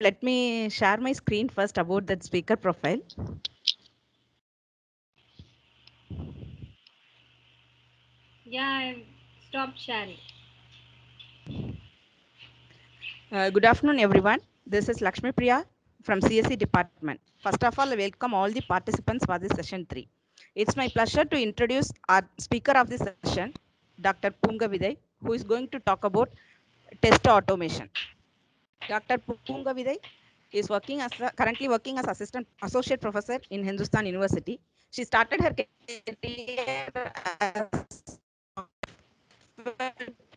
let me share my screen first about that speaker profile. Yeah, I stopped sharing. Good afternoon, everyone. This is Lakshmi Priya from CSE department. First of all, I welcome all the participants for this session 3. It's my pleasure to introduce our speaker of this session, Dr. Punga Viday, who is going to talk about test automation. Dr. Punga Viday is currently working as associate professor in Hindustan University. She started her career as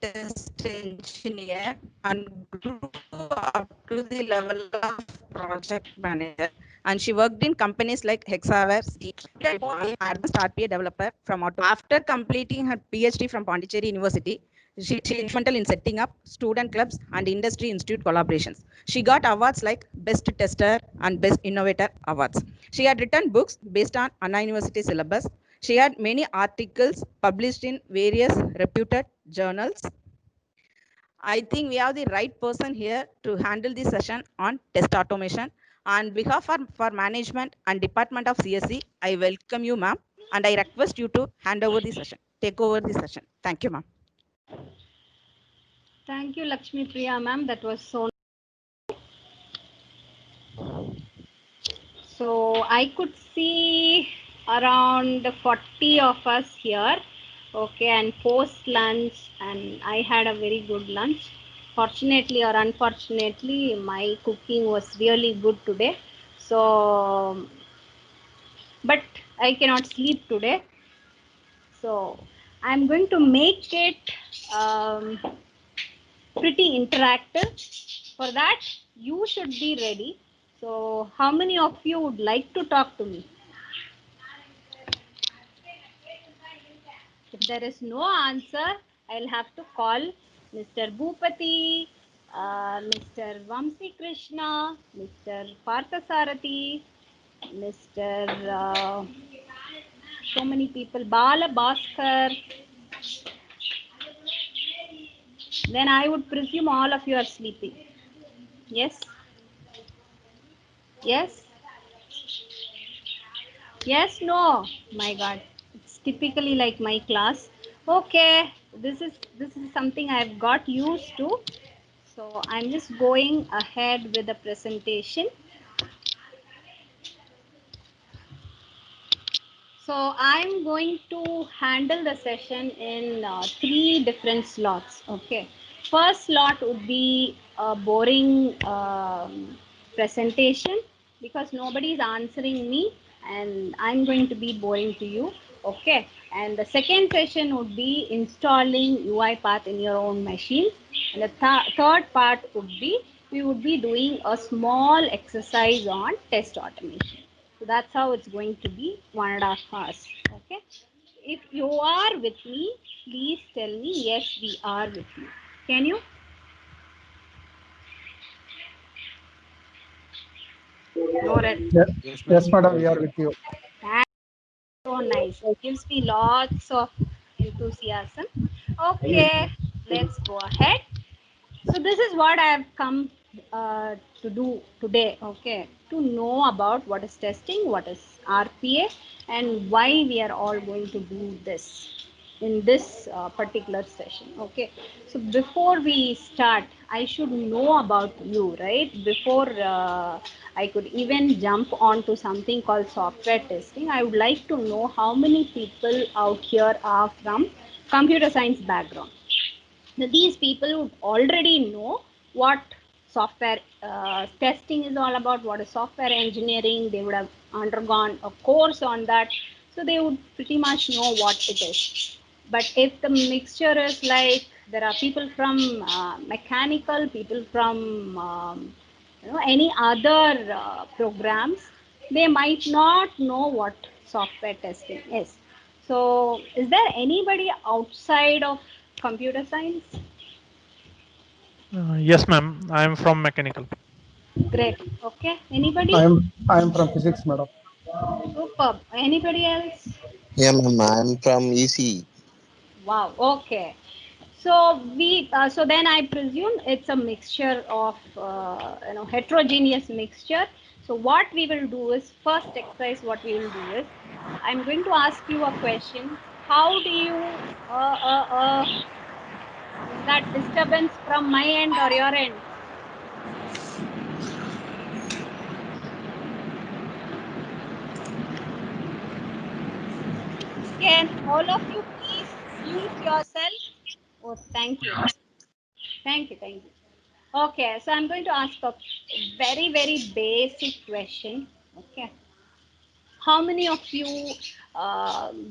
test engineer and grew up to the level of project manager. And she worked in companies like Hexaware, advanced RPA developer from Auto. After completing her PhD from Pondicherry University, she was instrumental in setting up student clubs and industry institute collaborations. She got awards like Best Tester and Best Innovator awards. She had written books based on Anna University syllabus. She had many articles published in various reputed journals. I think we have the right person here to handle this session on test automation. On behalf of for management and department of CSE, I welcome you, ma'am, and I request you to hand over the session, take over the session. Thank you, ma'am. Thank you, Lakshmi Priya, ma'am. That was so. So I could see around 40 of us here. Okay, and post lunch, and I had a very good lunch. Fortunately or unfortunately, my cooking was really good today. So, but I cannot sleep today. So I'm going to make it um, pretty interactive. For that, you should be ready. So, how many of you would like to talk to me? If there is no answer, I'll have to call Mr. Bhupati, Mr. Vamsi Krishna, Mr. Parthasarathi, Mr. So many people, Bala Bhaskar. Then I would presume all of you are sleeping. Yes? Yes? Yes, no. My God. It's typically like my class. Okay, this is something I've got used to. So I'm just going ahead with the presentation. So I'm going to handle the session in 3 different slots. Okay. First slot would be a boring presentation because nobody is answering me and I'm going to be boring to you. Okay. And the second session would be installing UiPath in your own machine. And the third part would be we would be doing a small exercise on test automation. So that's how it's going to be 1.5 hours. Okay. If you are with me, please tell me yes, we are with you. Can you? No, red. Yes, Yes, yes, ma'am. madam, we are with you. That's so nice. It gives me lots of enthusiasm. Okay, let's go ahead. So this is what I have come to do today. Okay, to know about what is testing, what is RPA, and why we are all going to do this in this particular session. Okay, so before we start, I should know about you, right? Before I could even jump onto something called software testing, I would like to know how many people out here are from computer science background. Now, these people would already know what software testing is all about, what is software engineering. They would have undergone a course on that, so they would pretty much know what it is. But if the mixture is like there are people from mechanical, people from any other programs, they might not know what software testing is. So, is there anybody outside of computer science? Yes, ma'am. I am from mechanical. Great. Okay. Anybody? I am from physics, madam. Superb. Anybody else? Yeah, ma'am. I'm from EC. Wow. Okay. So so then I presume it's a mixture of heterogeneous mixture. So what we will do is, first exercise what we will do is, I'm going to ask you a question. How do you is that disturbance from my end or your end? Can all of you please mute yourself? Oh, thank you. Thank you. Thank you. Okay, so I'm going to ask a very, very basic question. Okay. How many of you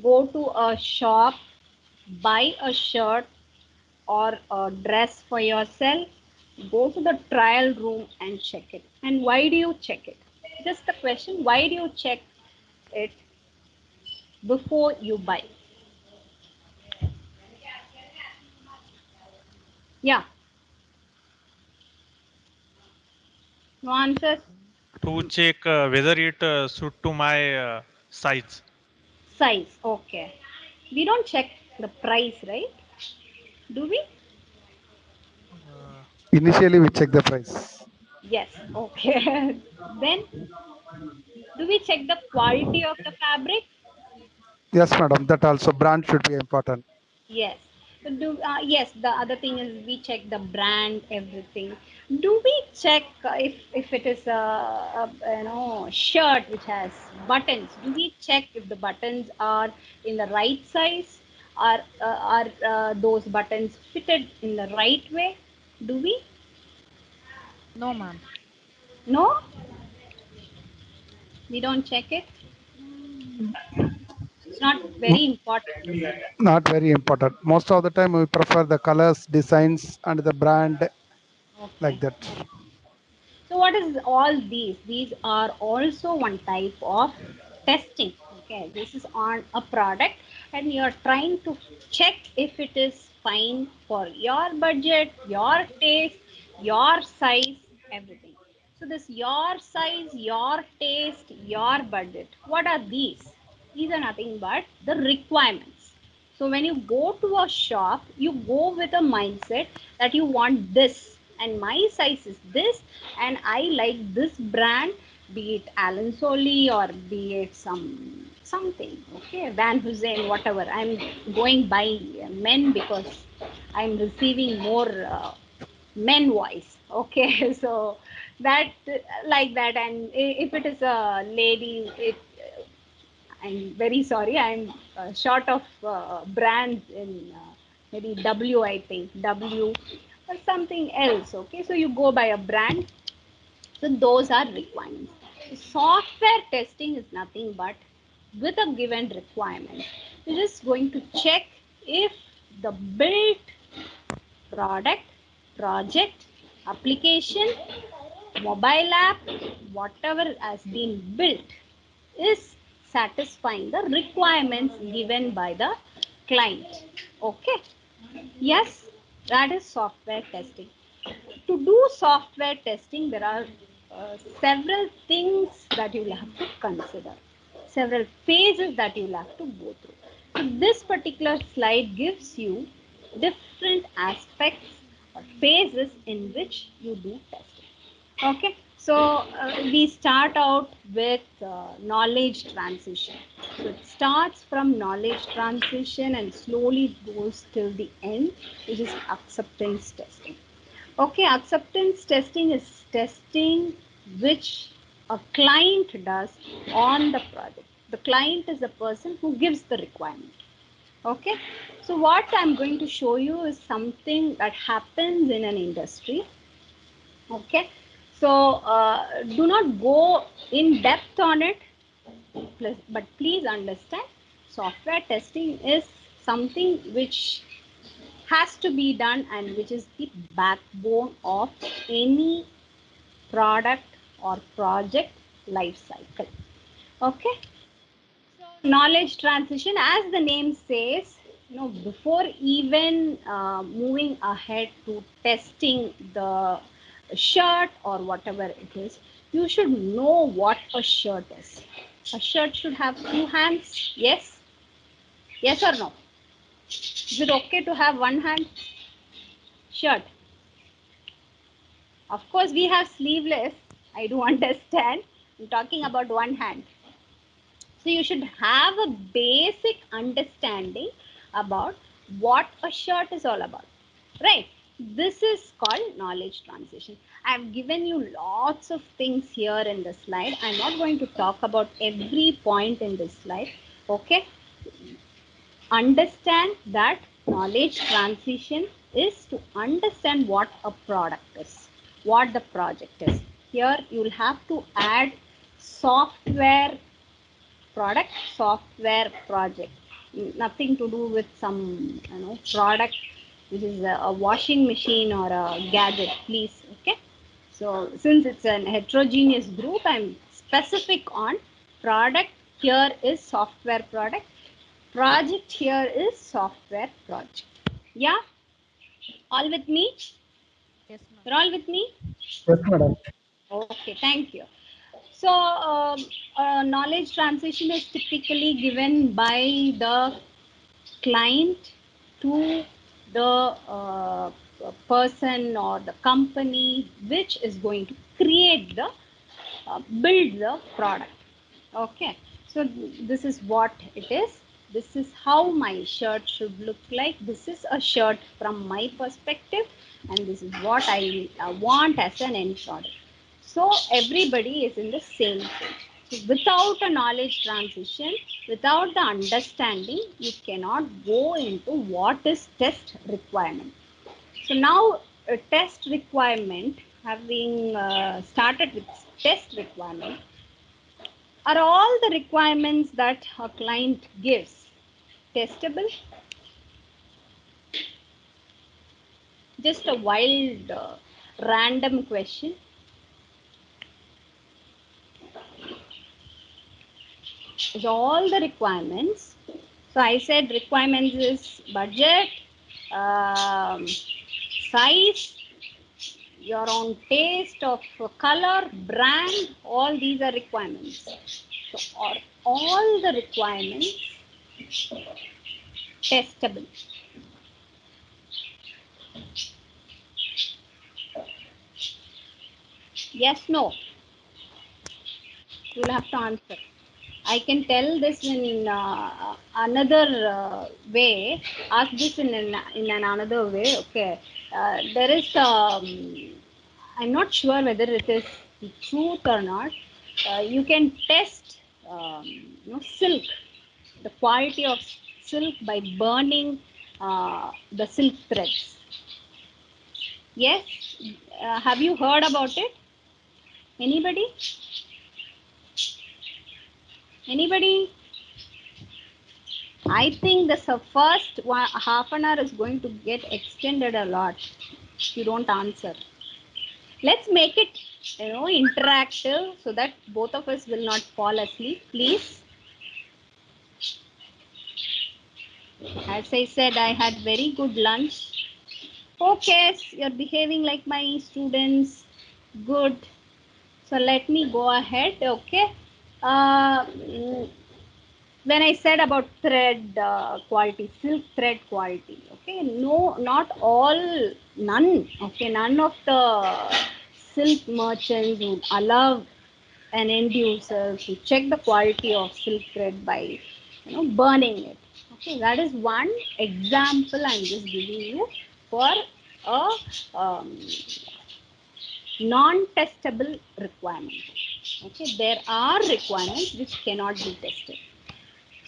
go to a shop, buy a shirt or a dress for yourself, go to the trial room and check it? And why do you check it? Just the question, why do you check it before you buy? Yeah, no answers? To check whether it suit to my size. Size, okay. We don't check the price, right? Do we? Uh, Initially, we check the price. Yes, okay. Then, do we check the quality of the fabric? Yes, madam. That also brand should be important. Yes. So yes, the other thing is we check the brand, everything. Do we check if it is a shirt which has buttons? Do we check if the buttons are in the right size? Are those buttons fitted in the right way? Do we? No, ma'am. No, we don't check it. It's not very important, is it? Not very important. Most of the time, we prefer the colors, designs, and the brand Okay. like that. So what is all these? These are also one type of testing. Okay, this is on a product and you're trying to check if it is fine for your budget, your taste, your size, everything. So this your size, your taste, your budget. What are these? These are nothing but the requirements. So when you go to a shop, you go with a mindset that you want this and my size is this and I like this brand, be it Alan Solly or be it something, okay, Van Heusen, whatever. I'm going by men because I'm receiving more men voice. Okay, so that like that, and if it is a lady, I'm very sorry. I'm short of brands in maybe W, I think W or something else. Okay, so you go by a brand. So those are requirements. Software testing is nothing but with a given requirement. You're just going to check if the built product, project, application, mobile app, whatever has been built is satisfying the requirements given by the client. Okay. Yes, that is software testing. To do software testing, there are several things that you will have to consider, several phases that you will have to go through. So this particular slide gives you different aspects or phases in which you do testing. Okay, so we start out with knowledge transition. So it starts from knowledge transition and slowly goes till the end, which is acceptance testing. Okay, acceptance testing is testing which a client does on the project. The client is the person who gives the requirement. Okay, so what I'm going to show you is something that happens in an industry. Okay, so do not go in depth on it, but please understand software testing is something which has to be done and which is the backbone of any product or project life cycle. Okay, knowledge transition, as the name says, before even moving ahead to testing the shirt or whatever it is, you should know what a shirt is. A shirt should have two hands. Yes, yes or no? Is it okay to have one hand? Shirt. Of course, we have sleeveless. I do understand. I'm talking about one hand. So you should have a basic understanding about what a shirt is all about, right? This is called knowledge transition. I've given you lots of things here in the slide. I'm not going to talk about every point in this slide. Okay, understand that knowledge transition is to understand what a product is, what the project is. Here you will have to add software product, software project. Nothing to do with some product which is a washing machine or a gadget, please. Okay, so since it's an heterogeneous group, I'm specific on product. Here is software product, project here is software project. Yeah, all with me? Yes, ma'am. You're all with me? Yes, madam. Okay, thank you. So, knowledge transition is typically given by the client to the person or the company which is going to create the, build the product. Okay, so this is what it is. This is how my shirt should look like. This is a shirt from my perspective, and this is what I want as an end product. So everybody is in the same page. So without a knowledge transition, without the understanding, you cannot go into what is test requirement. So now a test requirement, having started with test requirement, are all the requirements that a client gives testable? Just a wild, random question. Is all the requirements? So I said requirements is budget, size, your own taste of color, brand, all these are requirements. So are all the requirements testable? Yes, no. You'll have to answer. I can tell this in another way. Ask this in another way. Okay. There is. I'm not sure whether it is the truth or not. You can test, silk, the quality of silk by burning the silk threads. Yes. Have you heard about it? Anybody? Anybody? I think the first half an hour is going to get extended a lot if you don't answer. Let's make it, interactive so that both of us will not fall asleep, please. As I said, I had very good lunch. Okay, you're behaving like my students. Good. So let me go ahead. Okay. When I said about thread quality, silk thread quality, okay, no, not all, none, okay, none of the silk merchants would allow an end user to check the quality of silk thread by, burning it. Okay, that is one example I'm just giving you for a non-testable requirement. Okay, there are requirements which cannot be tested.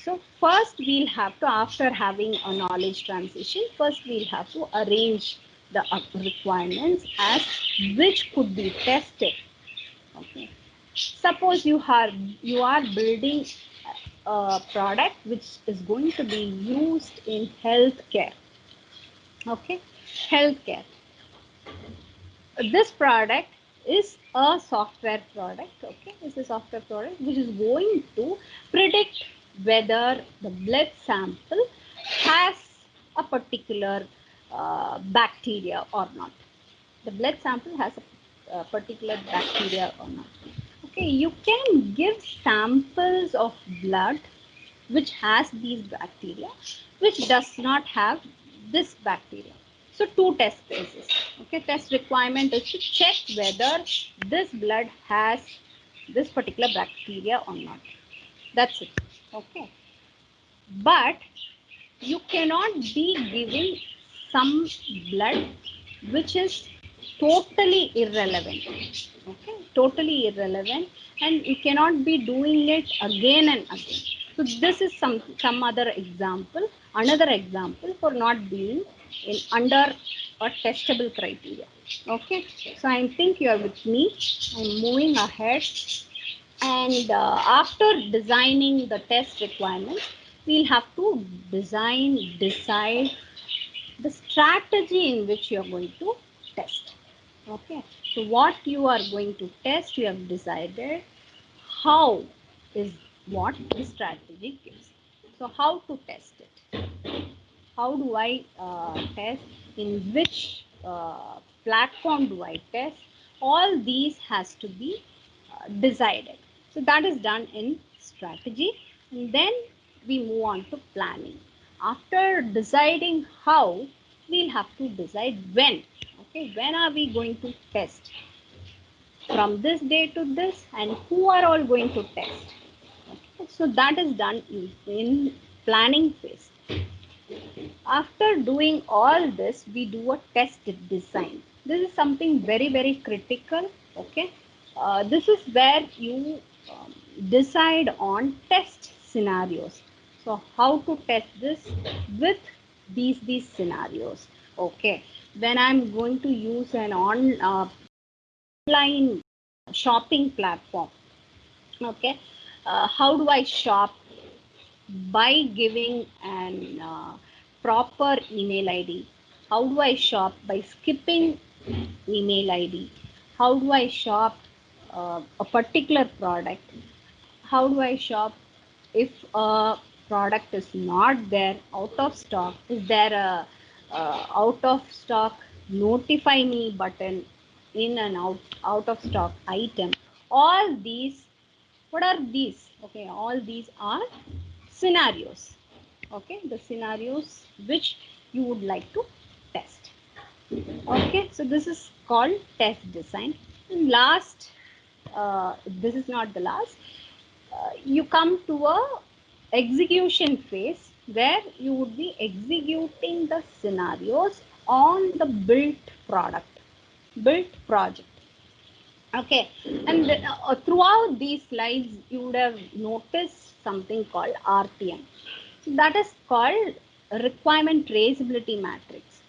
So first we'll have to, after having a knowledge transition, first we'll have to arrange the requirements as which could be tested. Okay. Suppose you are building a product which is going to be used in healthcare. Okay, healthcare. This product is a software product. Okay, it's a software product which is going to predict whether the blood sample has a particular bacteria or not. The blood sample has a particular bacteria or not. Okay, you can give samples of blood which has these bacteria, which does not have this bacteria. So two test cases. Okay, test requirement is to check whether this blood has this particular bacteria or not. That's it. Okay, but you cannot be giving some blood which is totally irrelevant. Okay, totally irrelevant, and you cannot be doing it again and again. So this is some other example, another example for not being in under a testable criteria. Okay, so I think you are with me. I'm moving ahead, and after designing the test requirements, we'll have to decide the strategy in which you are going to test. Okay, so what you are going to test, you have decided. How is what the strategy gives. So how to test it? How do I test? In which platform do I test? All these has to be decided. So that is done in strategy, and then we move on to planning. After deciding how, we'll have to decide when. Okay, when are we going to test? From this day to this, and who are all going to test? Okay, so that is done in planning phase. After doing all this, we do a test design. This is something very, very critical. Okay, this is where you decide on test scenarios. So how to test this with these scenarios? Okay, when I'm going to use an online shopping platform. Okay, how do I shop? By giving an proper email ID. How do I shop? By skipping email ID. How do I shop a particular product? How do I shop if a product is not there, out of stock? Is there a out of stock notify me button in an out of stock item? All these, what are these? Okay, all these are scenarios. Okay, the scenarios which you would like to test. Okay, so this is called test design. And last, this is not the last. You come to a execution phase where you would be executing the scenarios on the built product, built project. Okay, and throughout these slides, you would have noticed something called RTM. That is called requirement traceability matrix.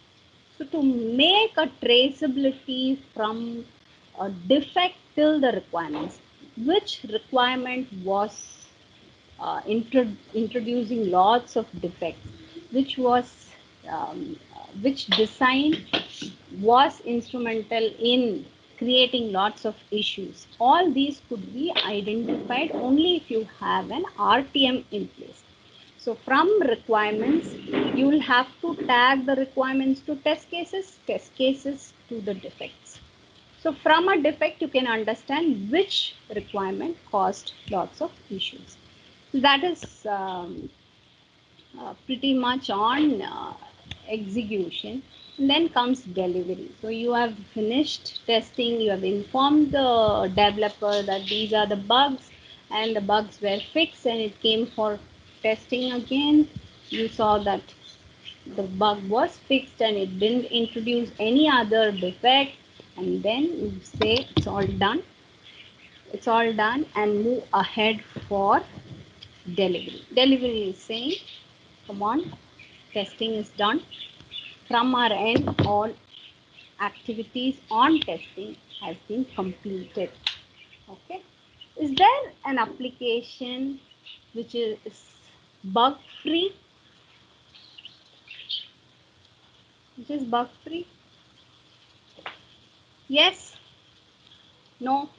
So to make a traceability from a defect till the requirements, which requirement was introducing lots of defects, which was which design was instrumental in creating lots of issues. All these could be identified only if you have an RTM in place. So from requirements, you will have to tag the requirements to test cases to the defects. So from a defect, you can understand which requirement caused lots of issues. So that is pretty much on execution. And then comes delivery. So you have finished testing, you have informed the developer that these are the bugs, and the bugs were fixed, and it came for testing again. You saw that the bug was fixed and it didn't introduce any other defect, and then you say it's all done. It's all done, and move ahead for delivery. Delivery is saying, come on, testing is done. From our end, all activities on testing has been completed. Okay. Is there an application which is bug free? Which is bug free? Yes? No?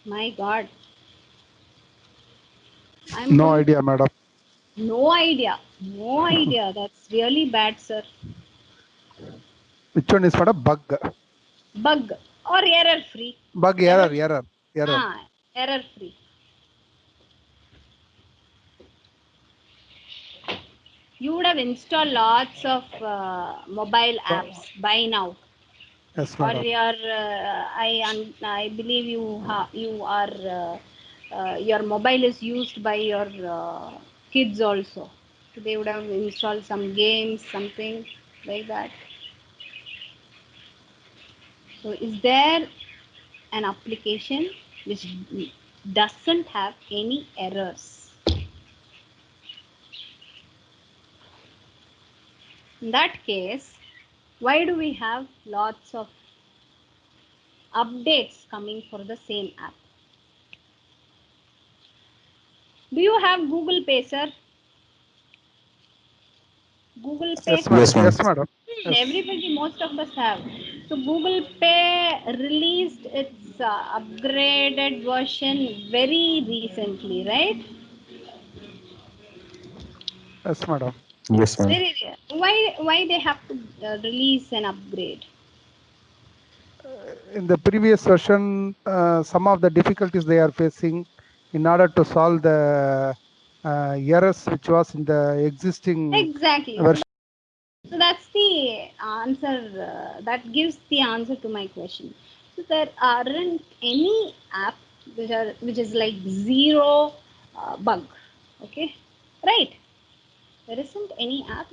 My God. I'm No going. idea, madam. No idea. No idea. That's really bad, sir. Which one is for a bug? Bug or error free? Bug error. Error free. You would have installed lots of mobile apps by now. Yes, Or madam. I believe you are your mobile is used by your kids also. So they would have installed some games, something like that. So is there an application which doesn't have any errors? In that case, why do we have lots of updates coming for the same app? Do you have Google Pay, sir? Google Pay? Yes, madam. Yes, madam. Yes. Everybody, most of us have. So Google Pay released its upgraded version very recently, right? Yes, madam. Yes, ma'am. Why they have to release an upgrade? In the previous version, some of the difficulties they are facing in order to solve the errors which was in the existing Exactly. version. So that's the answer. That gives the answer to my question. So there aren't any app which is like zero bug. Okay, right? There isn't any app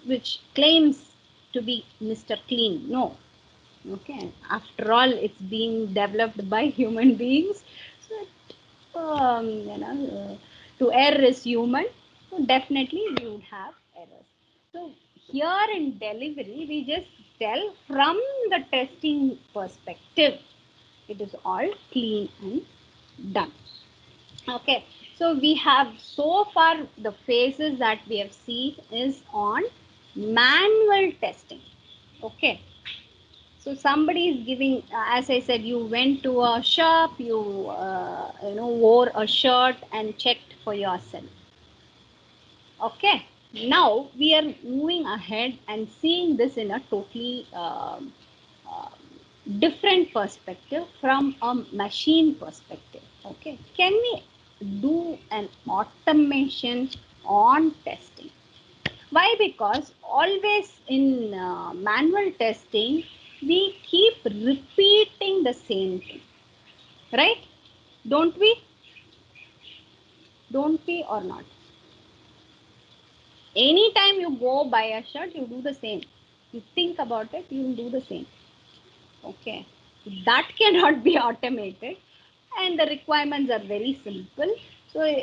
which claims to be Mr. Clean. No. Okay. After all, it's being developed by human beings. So to err is human. So definitely we would have errors. So here in delivery, we just tell from the testing perspective, it is all clean and done. Okay, so we have so far the phases that we have seen is on manual testing. Okay, so somebody is giving, as I said, you went to a shop, you wore a shirt and checked for yourself. Okay, now we are moving ahead and seeing this in a totally uh, different perspective, from a machine perspective. Okay, can we do an automation on testing? Why? Because always in manual testing we keep repeating the same thing, right? Don't we or not? Anytime you go buy a shirt, you do the same. You think about it, you will do the same. Okay, that cannot be automated, and the requirements are very simple. So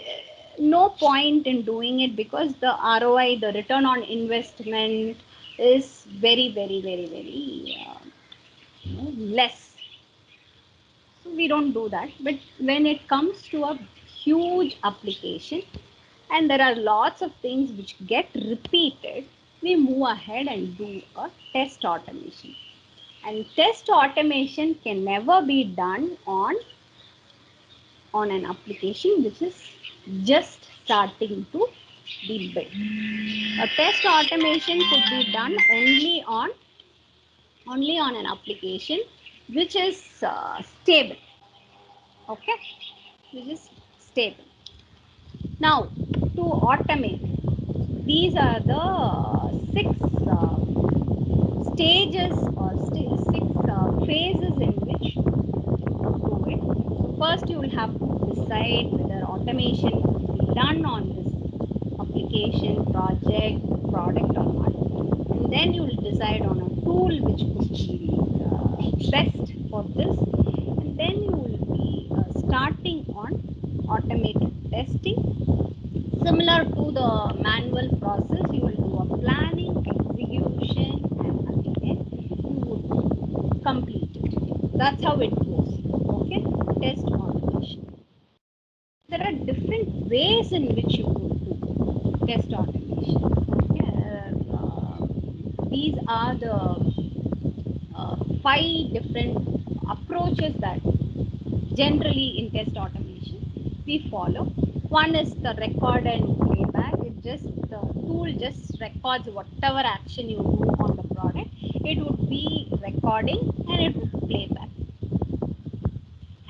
no point in doing it, because the ROI, the return on investment, is very, very, very, very less. So we don't do that. But when it comes to a huge application and there are lots of things which get repeated, we move ahead and do a test automation. And test automation can never be done on an application which is just starting to be built. A test automation could be done only on an application which is stable. Okay, which is stable. Now, to automate, these are the six stages or six phases in which do it. First, you will have to decide whether automation will be done on this application, project, product or not. And then you will decide on a tool which could be best for this. And then you will be starting on automated testing. Similar to the manual process, you will do a planning, execution, and at the end you would complete it. That's how it goes. Okay, test automation. There are different ways in which you could do test automation. Okay, these are the 5 different approaches that generally in test automation we follow. One is the record and playback. The tool just records whatever action you do on the product. It would be recording and it would play back.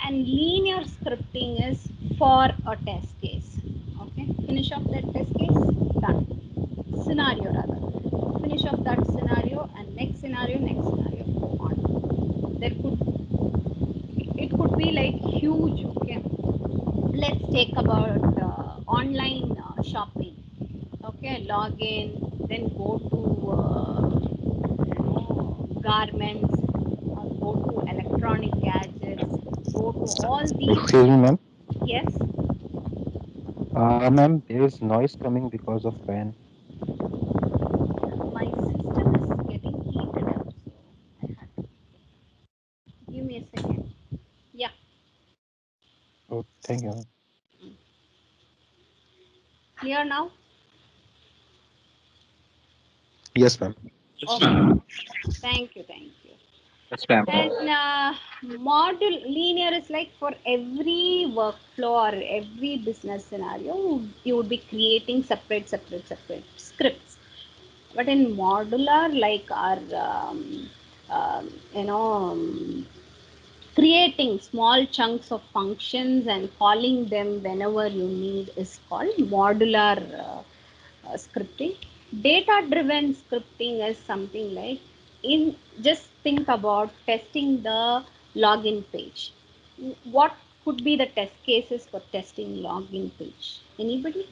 And linear scripting is for a test case. Okay, finish off that test case, done. scenario rather. Finish off that scenario and next scenario, go on. It could be like huge, okay? Let's take about online shopping. Okay, log in, then go to garments, go to electronic gadgets, go to all these. Excuse me, ma'am. Yes, Ma'am, there is noise coming because of fan. my system is getting heated up. So give me a second. Yeah, Oh, thank you, ma'am. clear now? Yes, ma'am. Okay. Thank you, thank you. Yes, ma'am. And module linear is like for every workflow or every business scenario, you would be creating separate scripts. But in modular, like our, you know, creating small chunks of functions and calling them whenever you need is called modular scripting. Data driven scripting is something like, in just think about testing the login page. What could be the test cases for testing login page? Anybody?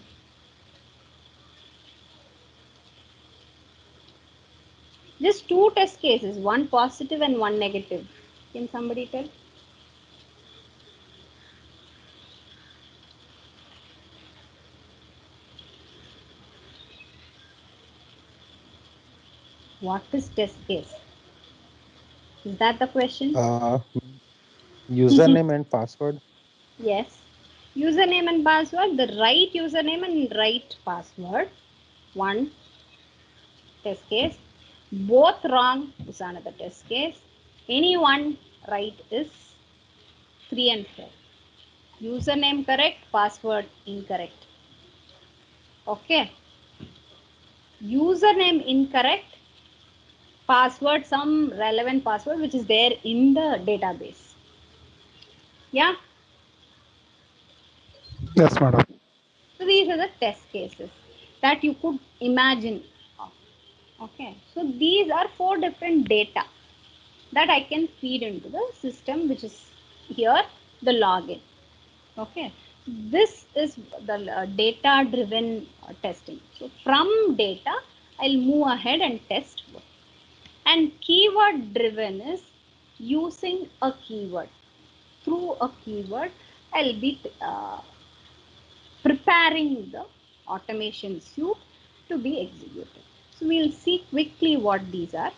Just two test cases, one positive and one negative. Can somebody tell? What is test case? Is that the question? Username and password. Yes. Username and password, the right username and right password. One test case. Both wrong is another test case. Any one right is 3 and 4. Username correct, password incorrect. Okay. Username incorrect, password some relevant password which is there in the database. Yeah. Yes, madam. So these are the test cases that you could imagine of. Okay. So these are 4 different data that I can feed into the system, which is here the login. Okay. This is the data driven testing. So from data, I'll move ahead and test. And keyword driven is using a keyword. Through a keyword, I'll be preparing the automation suite to be executed. So we'll see quickly what these are.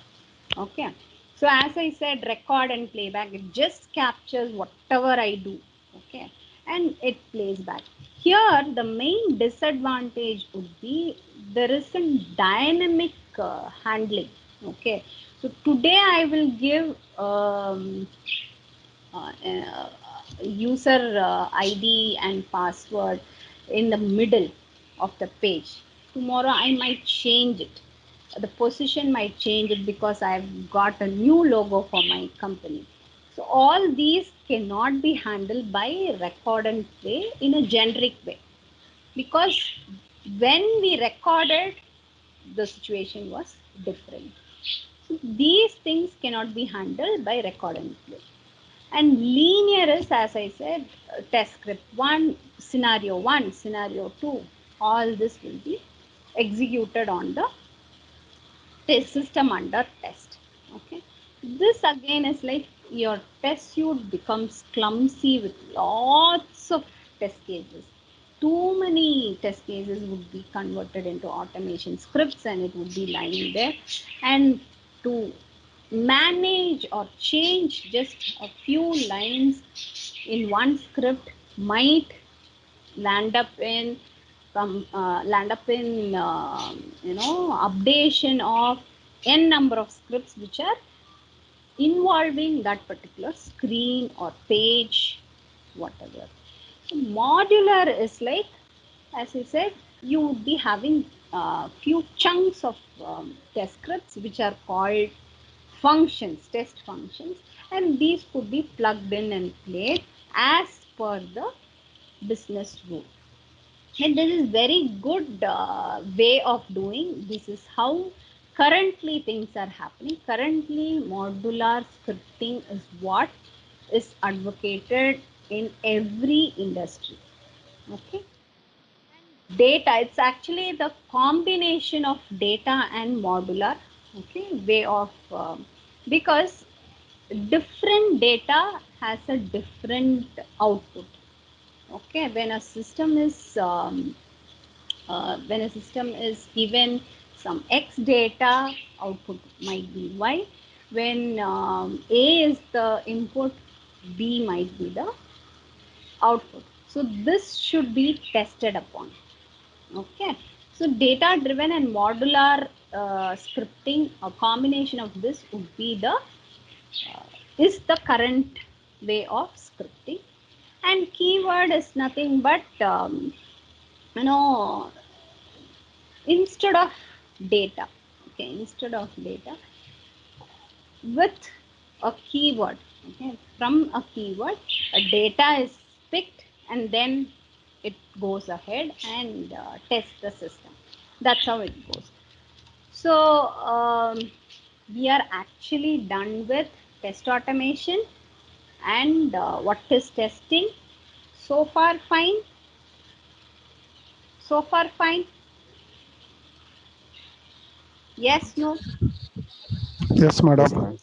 Okay. So as I said, record and playback, it just captures whatever I do. Okay. And it plays back. Here, the main disadvantage would be there isn't dynamic handling. Okay. So today I will give user ID and password in the middle of the page. Tomorrow I might change it. The position might change it because I've got a new logo for my company. So all these cannot be handled by record and play in a generic way, because when we recorded, the situation was different. So these things cannot be handled by record and play. And linear is, as I said, test script 1, scenario 1, scenario 2. All this will be executed on the test system under test. Okay. This again is like your test suite becomes clumsy with lots of test cases. Too many test cases would be converted into automation scripts and it would be lying there. And to manage or change just a few lines in one script might land up in updation of n number of scripts which are involving that particular screen or page, whatever. So modular is like, as I said, you would be having few chunks of test scripts which are called functions, test functions, and these could be plugged in and played as per the business rule. And this is very good way of doing. This is how currently things are happening. Currently, modular scripting is what is advocated in every industry. Okay. Data, it's actually the combination of data and modular, okay, way of because different data has a different output. Okay, when a system is given some X data, output might be Y. When A is the input, B might be the output. So this should be tested upon. Okay. So data driven and modular scripting, a combination of this would be the is the current way of scripting. And keyword is nothing but you know, instead of data, okay, instead of data, with a keyword, okay, from a keyword a data is picked and then it goes ahead and tests the system. That's how it goes. So we are actually done with test automation. And what is testing? So far fine. So far fine. Yes, no? Yes, Yes, madam. ma'am.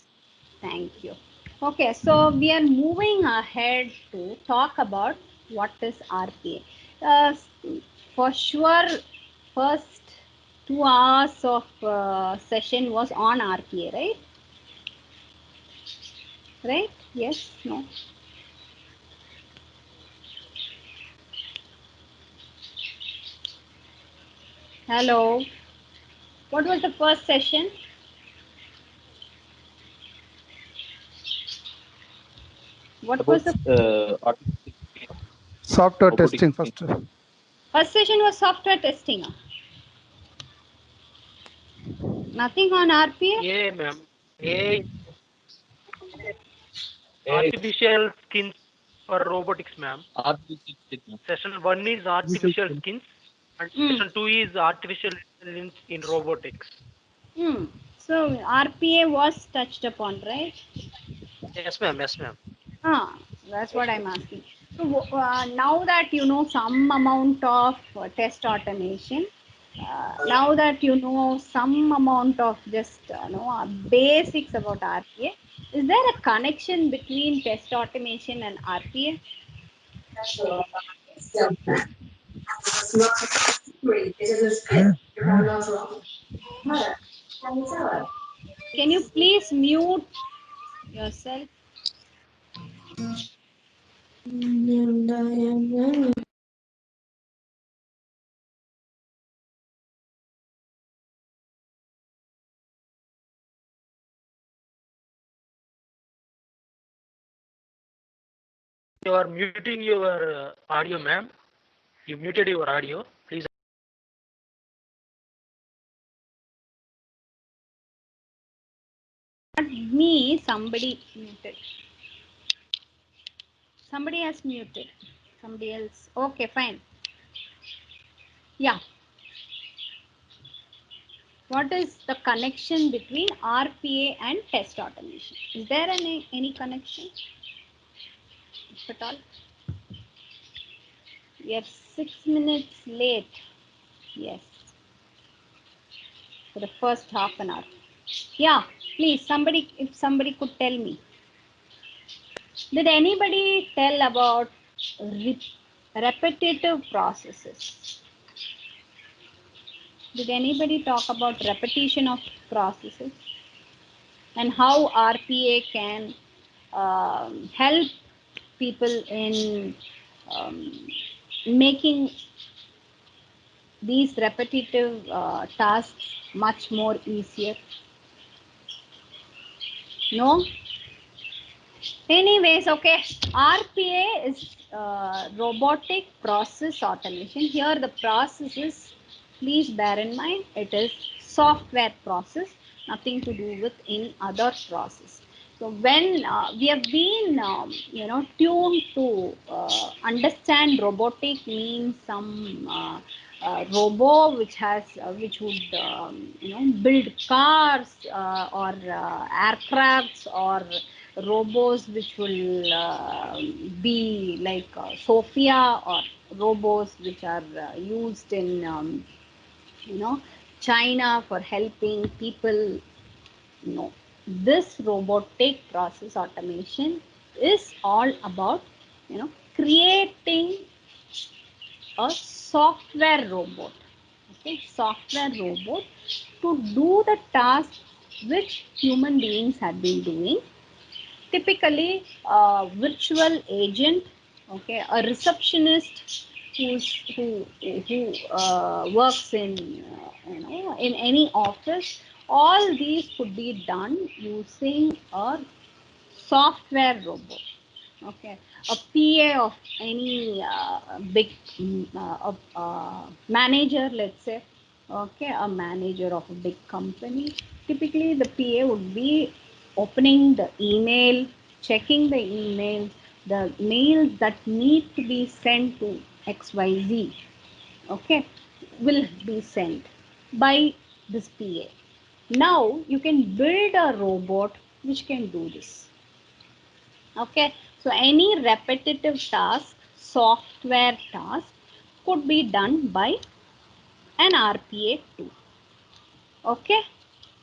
Thank you. Okay, so we are moving ahead to talk about what is RPA. For sure, first 2 hours of session was on RPA, right? Right? Yes, no? Hello. What was the first session? What was About the Software robotic testing first. first session? Was software testing. Nothing on RPA? Yeah, ma'am. AI, artificial skins for robotics, ma'am. artificial intelligence. Session 1 is Artificial artificial intelligence. skins, and Hmm. session 2 is artificial intelligence in robotics. Hmm. So RPA was touched upon, right? Yes, ma'am. Yes, ma'am. Ah, that's what I'm asking. So now that you know some amount of test automation, now that you know some amount of just basics about RPA, is there a connection between test automation and RPA? Can you please mute yourself? You are muting your audio, ma'am. You muted your audio. Please. Not me, somebody muted. Somebody has muted. Somebody else. Okay, fine. Yeah. What is the connection between RPA and test automation? Is there any connection, if at all? We are 6 minutes late. Yes, for the first half an hour. Yeah, please, somebody, if somebody could tell me. Did anybody tell about repetitive processes? Did anybody talk about repetition of processes and how RPA can help people in making these repetitive tasks much more easier? No? Anyways, okay. RPA is robotic process automation. Here the process is, please bear in mind, it is software process, nothing to do with any other process. So when we have been, tuned to understand robotic means some robo which would build cars or aircrafts, or robots which will be like Sophia, or robots which are used in China for helping people. No, this robotic process automation is all about creating a software robot. Okay, software robot to do the task which human beings have been doing. Typically, a virtual agent, okay, a receptionist who works in in any office. All these could be done using a software robot. Okay, a PA of any big manager, let's say. Okay, a manager of a big company. Typically, the PA would be opening the email, checking the email, the mails that need to be sent to XYZ. Okay, will be sent by this PA. Now you can build a robot which can do this. Okay, so any repetitive task, software task, could be done by an RPA too. Okay,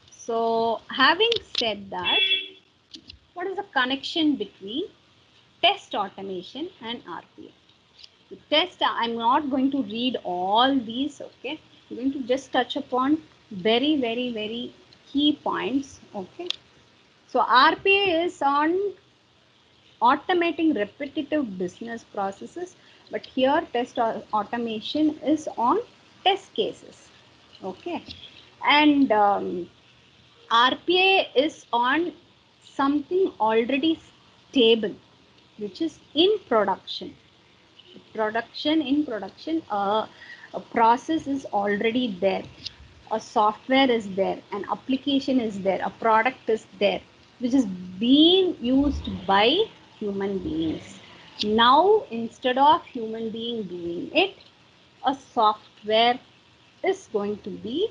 so having said that, what is the connection between test automation and RPA? The test, I'm not going to read all these. Okay, I'm going to just touch upon very, very, very key points. Okay, so RPA is on automating repetitive business processes, but here test automation is on test cases. Okay, and RPA is on something already stable, which is in production. In production, a process is already there, a software is there, an application is there, a product is there, which is being used by human beings. Now, instead of human being doing it, a software is going to be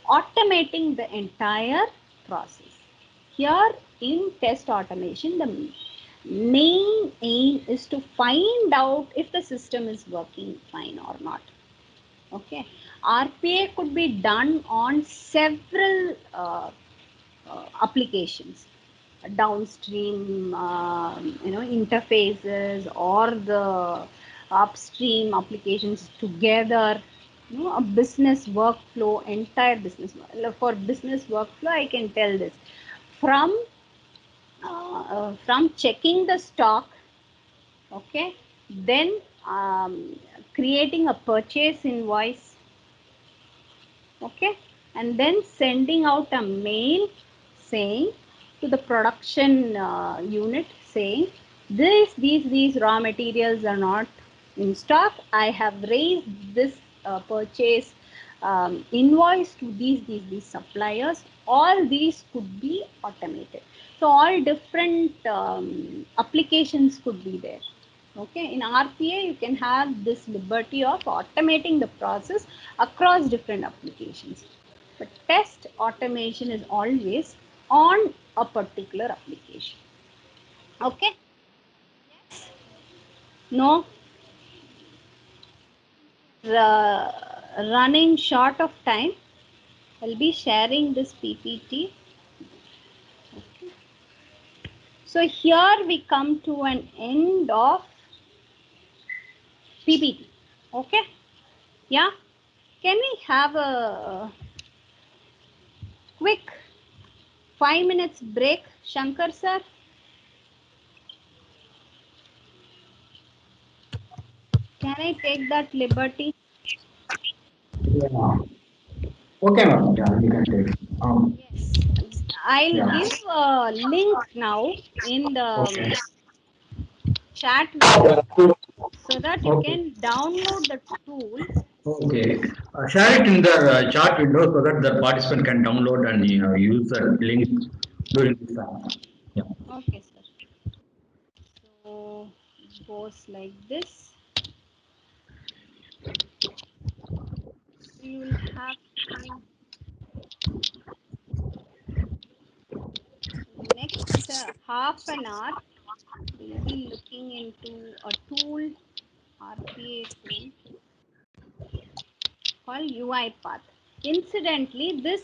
automating the entire process. Here in test automation, the main aim is to find out if the system is working fine or not. Okay, RPA could be done on several applications, downstream interfaces, or the upstream applications together. A business workflow, entire business. For business workflow, I can tell this from checking the stock. Okay, then creating a purchase invoice. Okay, and then sending out a mail saying to the production unit, saying these raw materials are not in stock. I have raised this purchase invoice to these suppliers. All these could be automated. So all different applications could be there. Okay, in RPA, you can have this liberty of automating the process across different applications. But test automation is always on a particular application. Okay? Yes? No? Running short of time. I'll be sharing this PPT. Okay. So here we come to an end of PPT. Okay? Yeah? Can we have a quick 5 minutes break, Shankar sir? Can I take that liberty? Yeah. Okay, ma'am. Yeah, you can take. Yes. I'll Yeah. give a link now in the Okay. chat window so that you Okay. can download the tool. Okay. Share it in the chat window so that the participant can download and use the link during this time. Yeah. Okay, sir. So it goes like this. So you will have to next half an hour we'll be looking into a tool, RPA tool called UiPath. Incidentally, this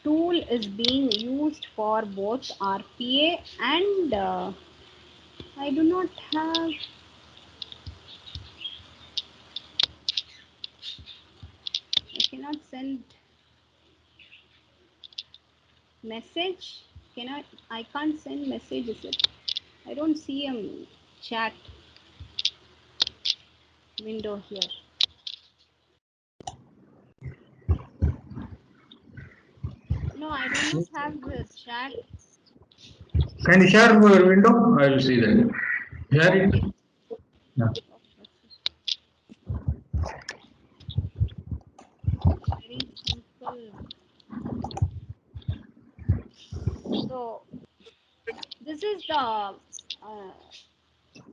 tool is being used for both RPA and I do not have. I cannot send message. I can't send messages. I don't see a chat window here. No, I do not have the chat. Can you share your window? I will see that. Share it. Okay. Yeah. Very simple. So this is the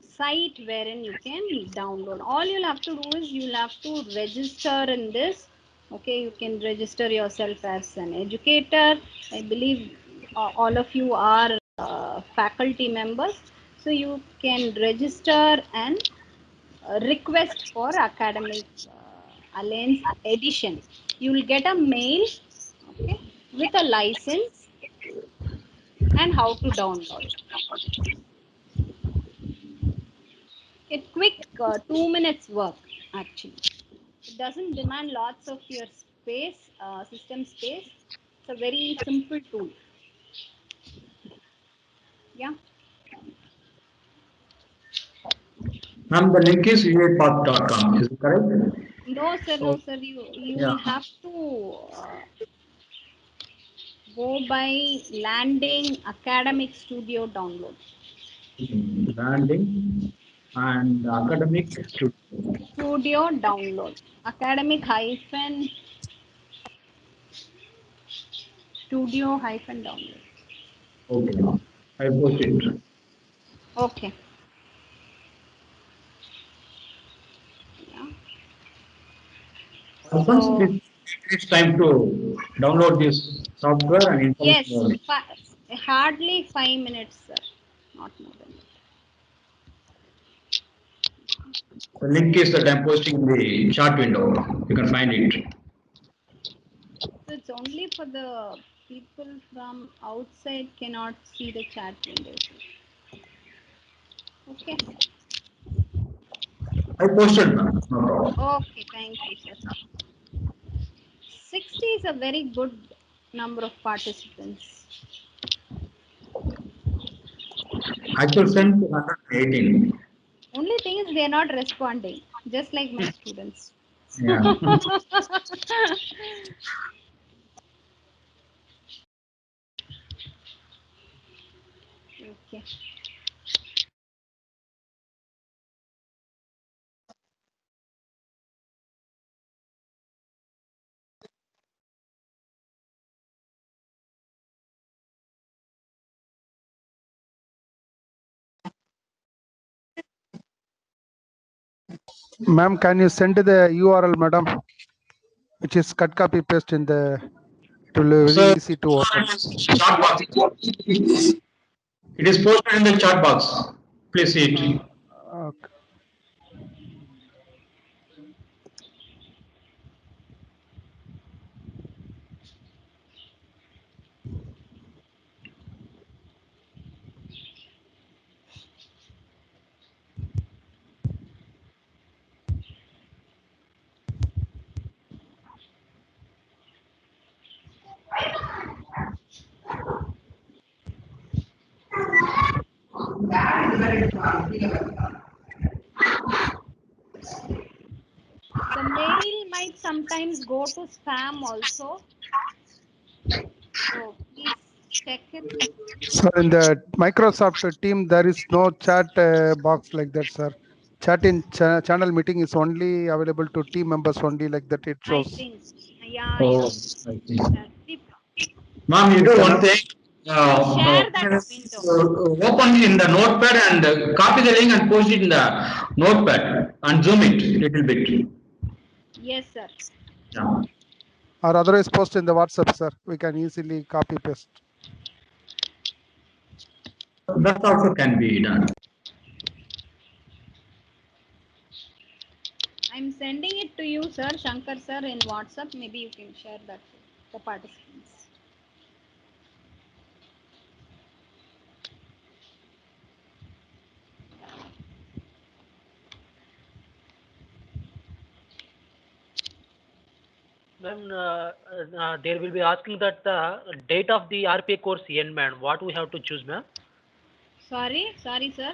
site wherein you can download. All you'll have to do is you'll have to register in this. Okay, you can register yourself as an educator. I believe all of you are faculty members. So you can register and request for academic alliance edition. You will get a mail, okay, with a license and how to download it. A quick 2 minutes work actually. It doesn't demand lots of your space, system space. It's a very simple tool. Yeah. Ma'am, the link is uipath.com. Is it correct? No, sir. No, sir. You Yeah. will have to go by landing academic studio download. Landing and academic studio. Studio download. Academic hyphen studio hyphen download. Okay. I post it. Okay. Yeah. Once So it takes time to download this software and install yes, hardly 5 minutes, sir. Not more than that. the link is that I'm posting in the chat window. You can find it. So it's only for the people from outside cannot see the chat window. Okay. I posted, ma'am. No problem. Okay, thank you, sir. 60 is a very good number of participants. Actual sent 118. Only thing is they are not responding, just like my students. Yeah. Okay. Ma'am, can you send the URL, madam, which is cut, copy, paste in the, it will be So, very easy to open. chat box. It is posted in the chat box. Please see it. Okay. The mail might sometimes go to spam also. So please check it. So in the Microsoft team, there is no chat box like that, sir. Chat in channel meeting is only available to team members only, like that it I shows. think. Yeah, Oh, yeah. I see. That's the Ma'am, you We do one cannot. thing. Share that window. Open in the notepad and copy the link and post it in the notepad and zoom it little bit. Yes, sir. Yeah. Or otherwise post in the WhatsApp, sir. We can easily copy paste. That also can be done. I'm sending it to you, sir, Shankar sir, in WhatsApp. Maybe you can share that with the participants. Ma'am, they will be asking that the date of the RPA course end, ma'am. What we have to choose, ma'am? Sorry, sir.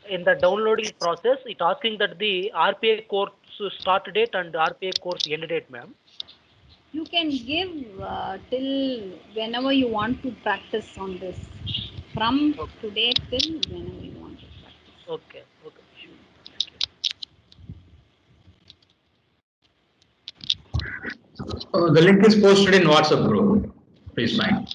In the downloading process, it asking that the RPA course start date and RPA course end date, ma'am. You can give till whenever you want to practice on this. From today till whenever you want to practice. Okay, okay, sure. The link is posted in WhatsApp group. Please find.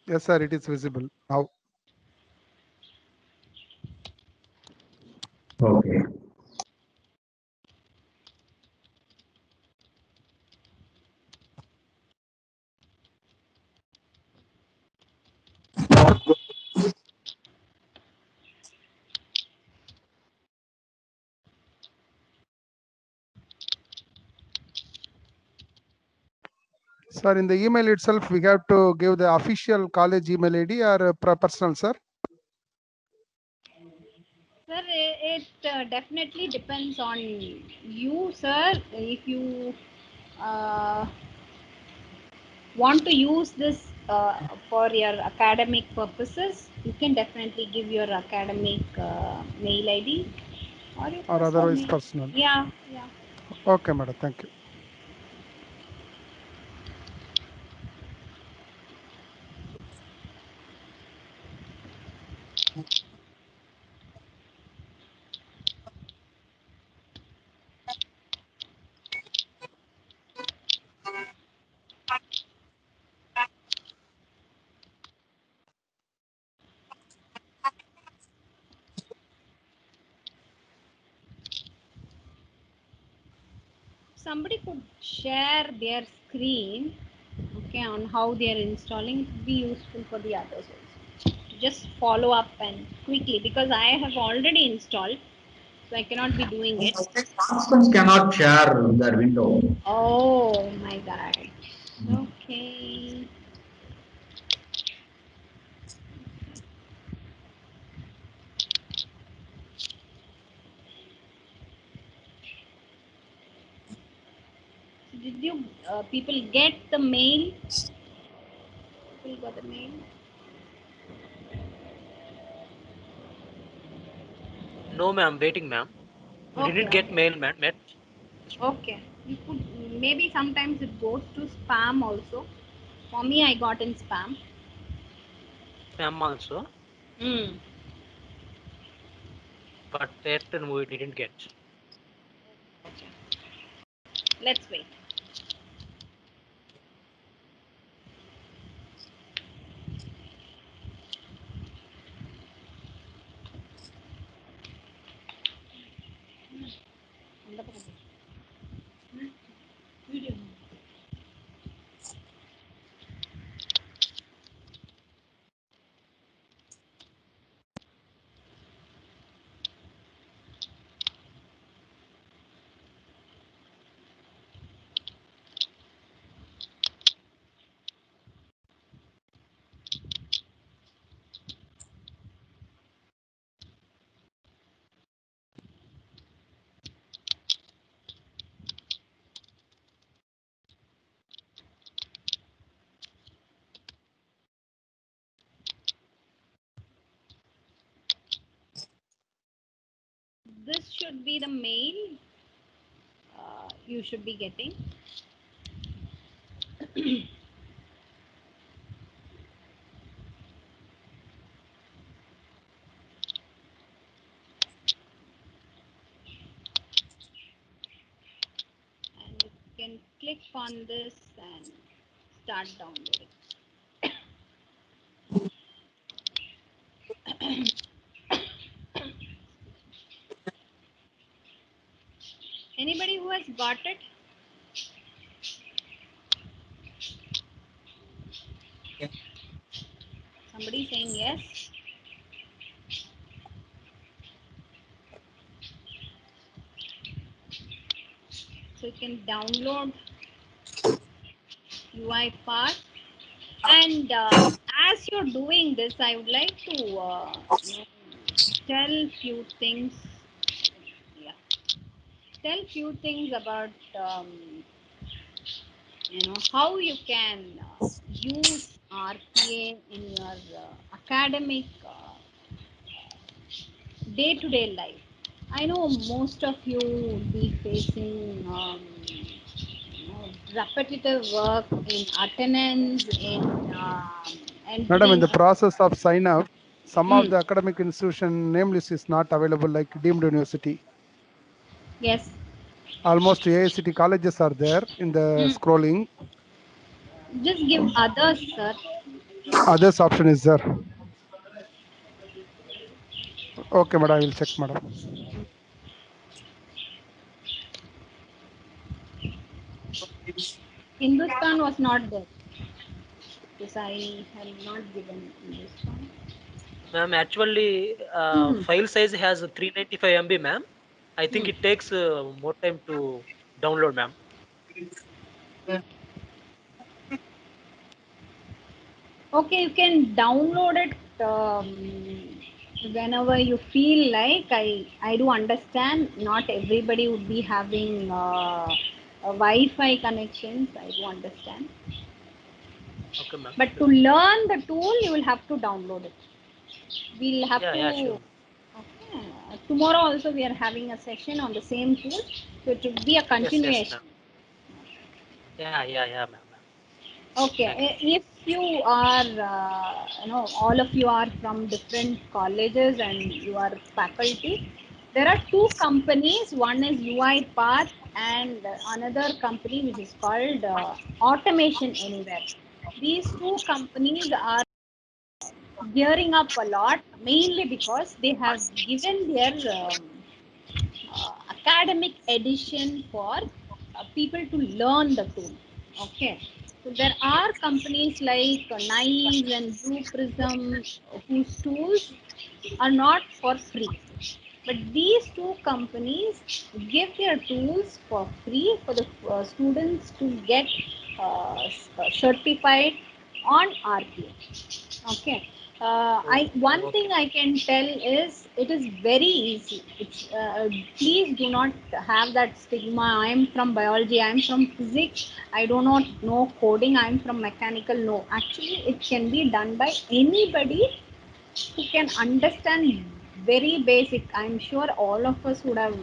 Yes, sir. It is visible now. Okay. Sir, in the email itself, we have to give the official college email ID or personal, sir? Sir, it definitely depends on you, sir. If you want to use this for your academic purposes, you can definitely give your academic mail ID or your Or personal otherwise mail. personal. Yeah. Okay, madam. Thank you. Somebody could share their screen, okay, on how they are installing. It would be useful for the others also. Just follow up and quickly, because I have already installed, so I cannot be doing it. Participants cannot share their window. Oh my god. Okay. So did you people get the mail? People got the mail? No, ma'am. Waiting, ma'am. We Okay, didn't get okay. mail, ma'am. Yet. Okay. You could, maybe sometimes it goes to spam also. For me, I got in spam. Spam also, Mm. but that we didn't get. Okay. Let's wait. Video. This should be the mail you should be getting. on this and start downloading. Anybody who has got it? Somebody saying yes. So you can download UiPath. And as you're doing this, I would like to tell few things. Yeah, tell few things about how you can use RPA in your academic day-to-day life. I know most of you will be facing repetitive work in attendance, in Madam, in entering. the process of sign up, some of Mm, the academic institution name list is not available, like deemed university. yes. Almost AICT colleges are there in the Mm, scrolling. just give others, sir. Others option is there. Okay, madam, I will check, madam. Hindustan was not there because I had not given Hindustan. Ma'am, actually, Hmm. file size has 395 MB, ma'am. I think Hmm. it takes more time to download, ma'am. Okay, you can download it whenever you feel like. I do understand not everybody would be having Wi-Fi connections. I do understand. Okay, ma'am. But to learn the tool, you will have to download it. We'll have Yeah, to. yeah, sure. Okay. Tomorrow also we are having a session on the same tool, so it will be a Yes, yes, continuation. ma'am. Yeah, ma'am. Okay, Thank you. if you are, all of you are from different colleges and you are faculty, there are two companies. One is UiPath and another company which is called Automation Anywhere. These two companies are gearing up a lot, mainly because they have given their academic edition for people to learn the tool. Okay, so there are companies like Nice and Blue Prism whose tools are not for free. But these two companies give their tools for free for the students to get certified on RPA. Okay. I one Okay. thing I can tell is it is very easy. It's please do not have that stigma. I am from biology. I am from physics. I do not know coding. I am from mechanical. No, actually, it can be done by anybody who can understand very basic. I'm sure all of us would have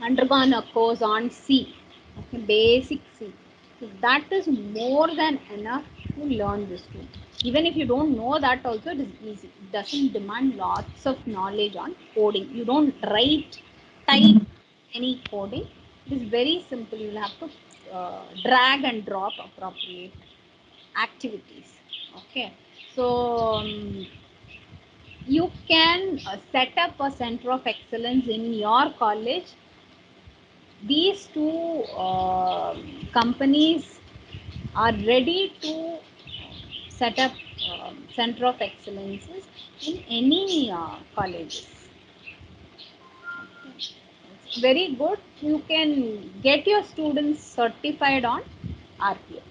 undergone a course on C, okay, basic C. So that is more than enough to learn this tool. Even if you don't know that, also it is easy. It doesn't demand lots of knowledge on coding. You don't type any coding. It is very simple. You'll have to drag and drop appropriate activities. Okay, so you can set up a center of excellence in your college. These two companies are ready to set up center of excellences in any colleges. It's very good. You can get your students certified on RPA,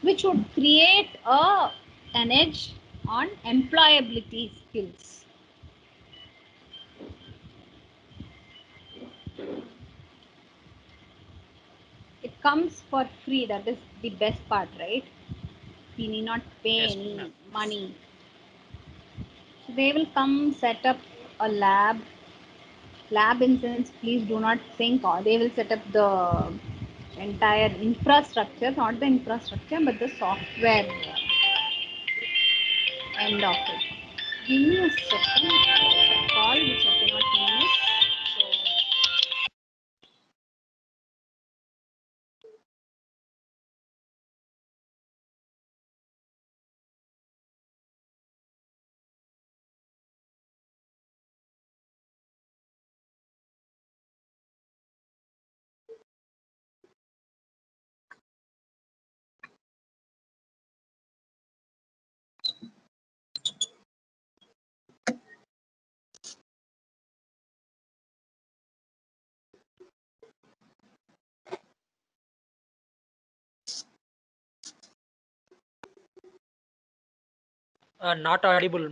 which would create an edge on employability skills. It comes for free. That is the best part, right? You need not pay Yes, ma'am. any money. So they will come set up a lab instance. Please do not think, or they will set up the entire infrastructure, not the infrastructure but the software end of it. Give me a second. There's a call which I cannot miss. So Not audible.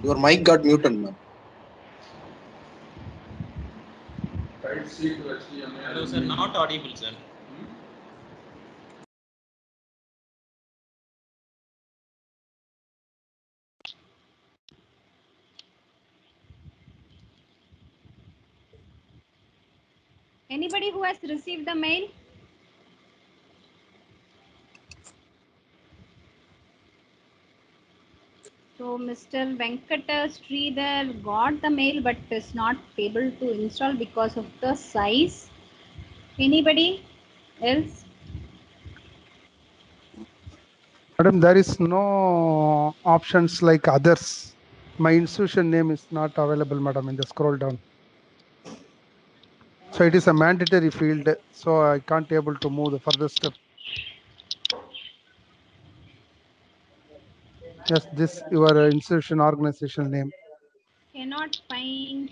Your mic got muted, ma'am. Hello, sir. Not audible, sir. Anybody who has received the mail? So Mr. Venkata Sridhar got the mail but is not able to install because of the size. Anybody else? Madam, there is no options like others. My institution name is not available, madam, in the scroll down. So it is a mandatory field, so I can't able to move the further step. Yes, this your institution organization name. Cannot find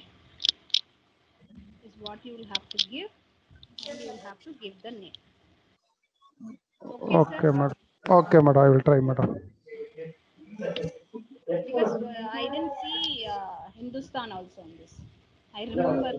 is what you will have to give, and you will have to give the name. Okay, Okay, sir? madam. Okay, madam. I will try, madam. Because I didn't see Hindustan also on this. I remember.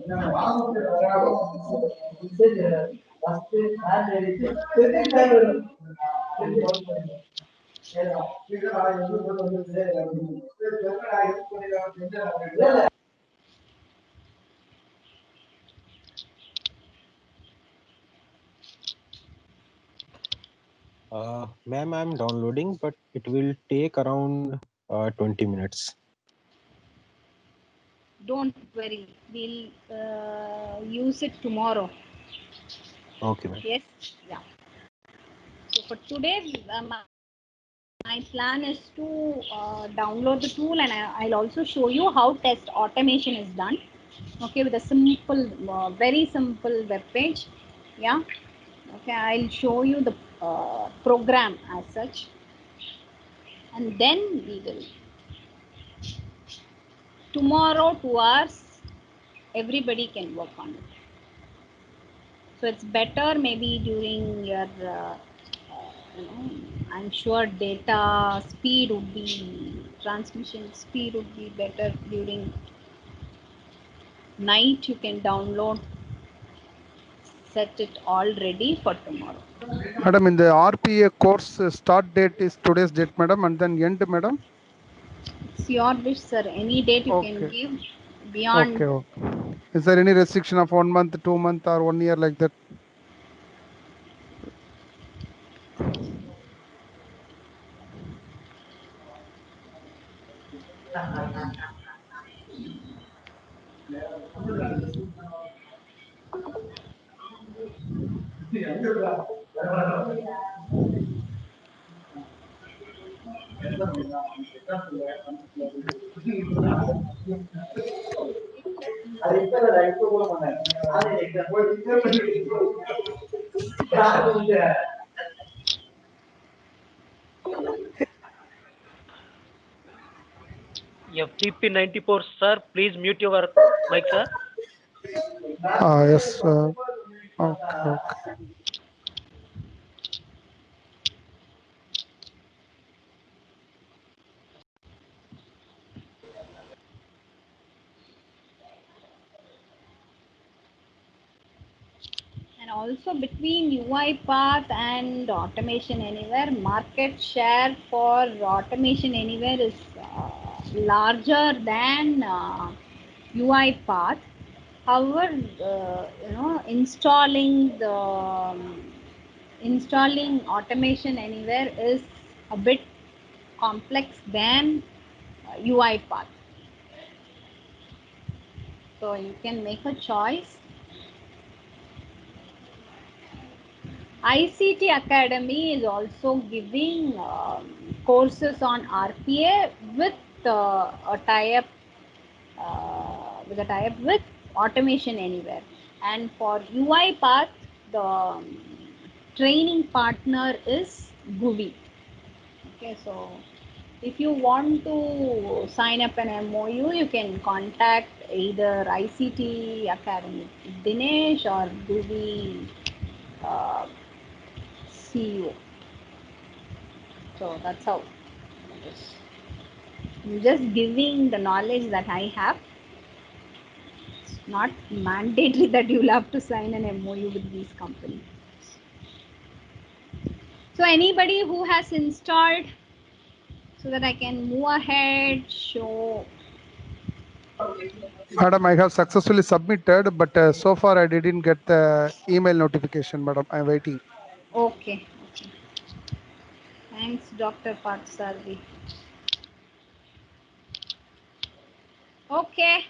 Ma'am, I'm downloading, but it will take around 20 minutes. Don't worry, we'll use it tomorrow. Okay, ma'am. Yes, yeah. So for today, my plan is to download the tool, and I'll also show you how test automation is done. Okay, with a simple, very simple web page. Yeah. Okay, I'll show you the program as such, and then we will tomorrow 2 hours. Everybody can work on it. So it's better maybe during your I'm sure data speed would be, transmission speed would be better during night. You can download, set it all ready for tomorrow. Madam, in the RPA course start date is today's date, madam, and then end, madam. It's your wish, sir. Any date you can Okay. give beyond. Okay. Is there any restriction of 1 month, 2 month, or 1 year like that? FTP94, sir, please mute your mic, sir. Yes. Okay. And also between UiPath and Automation Anywhere, market share for Automation Anywhere is larger than UiPath. However, installing Automation Anywhere is a bit complex than UiPath. So you can make a choice. ICT Academy is also giving courses on RPA with a tie-up with Automation Anywhere. And for UiPath, the training partner is Guvi. Okay, so if you want to sign up an MOU, you can contact either ICT Academy Dinesh or Ruby CEO. So that's how it is. I'm just giving the knowledge that I have. It's not mandatory that you'll have to sign an MOU with these companies. So anybody who has installed, so that I can move ahead, show. Madam, I have successfully submitted, but so far I didn't get the email notification, madam. I'm waiting. Okay. Thanks, Dr. Parthasarathi. Okay.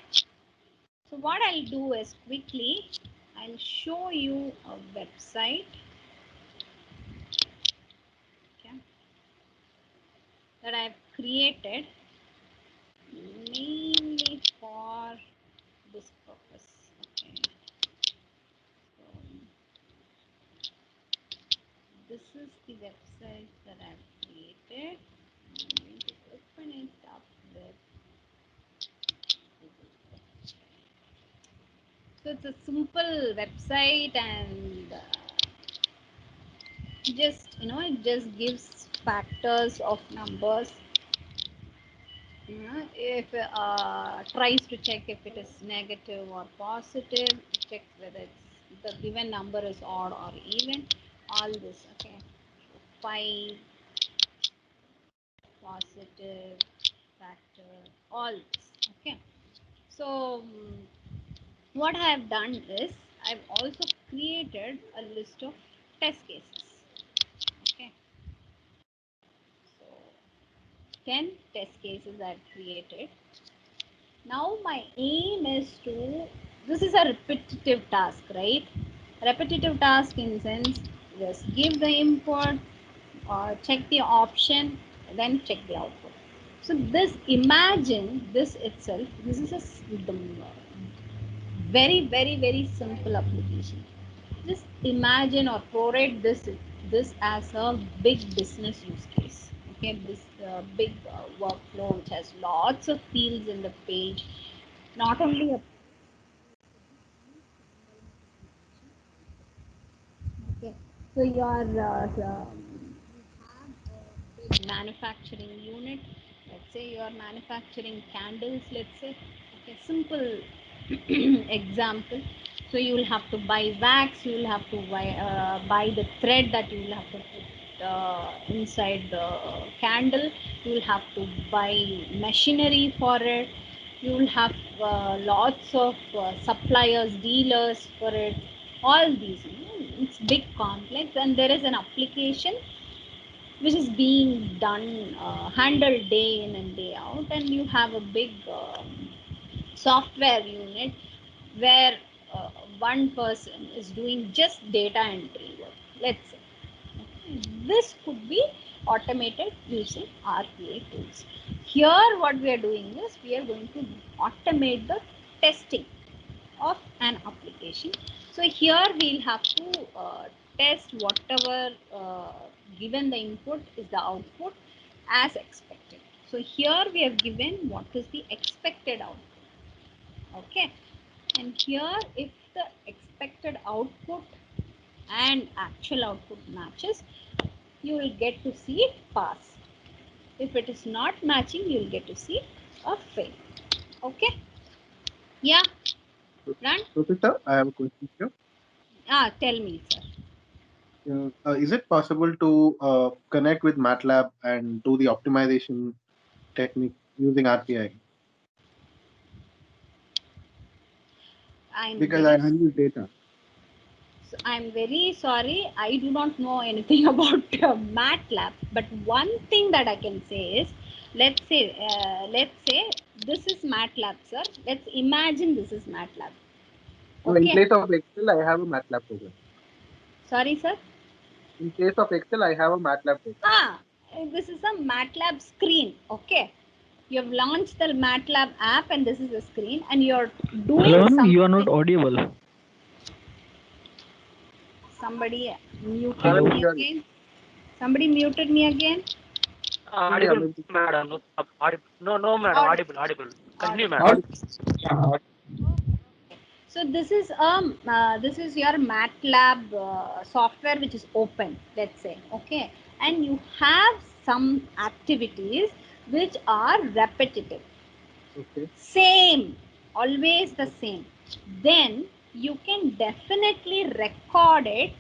So what I'll do is quickly, I'll show you a website. Okay, that I've created mainly for this purpose. Okay. So this is the website that I've created. I'm going to open it up with Google. So it's a simple website, and just it just gives factors of numbers. If tries to check if it is negative or positive, check whether the given number is odd or even. All this, okay. 5 positive factor, all this, okay. So what I have done is I've also created a list of test cases. Okay, so 10 test cases I've created. Now my aim is to, this is a repetitive task, right? Repetitive task in sense, just give the input, check the option, then check the output. So this, imagine this itself, this is a very simple application. Just imagine or prorate this as a big business use case. Okay, this big workflow which has lots of fields in the page, not only a, okay. So your you have a big manufacturing unit. Let's say you are manufacturing candles. Let's say, okay, simple example. So you will have to buy wax. You will have to buy the thread that you will have to put inside the candle. You will have to buy machinery for it. You will have lots of suppliers, dealers for it. All these, it's big complex, and there is an application which is being done, handled day in and day out, and you have a big software unit where one person is doing just data entry work, let's say. This could be automated using RPA tools. Here what we are doing is we are going to automate the testing of an application. So here we'll have to test whatever given the input is the output as expected. So here we have given what is the expected output. Okay, and here if the expected output and actual output matches, you will get to see it pass. If it is not matching, you will get to see a fail. Okay, yeah, done. Professor, I have a question here. Tell me, sir. Is it possible to connect with MATLAB and do the optimization technique using RPI? Because I handle data. So I'm very sorry, I do not know anything about MATLAB, but one thing that I can say is, let's say this is MATLAB, sir. Let's imagine this is MATLAB. No, in Okay. place of Excel, I have a MATLAB program. Sorry, sir. In place of Excel, I have a MATLAB program. This is a MATLAB screen. Okay. You have launched the MATLAB app, and this is the screen, and you're doing Hello, you are not audible. Somebody muted Hello. me again. Somebody muted me again. Audible, madam. No, audible. No, madam. Audible. Continue, madam. Audible. Yeah, So this is your MATLAB software which is open, let's say, okay, and you have some activities which are repetitive, Okay. same, always the same. Then you can definitely record it,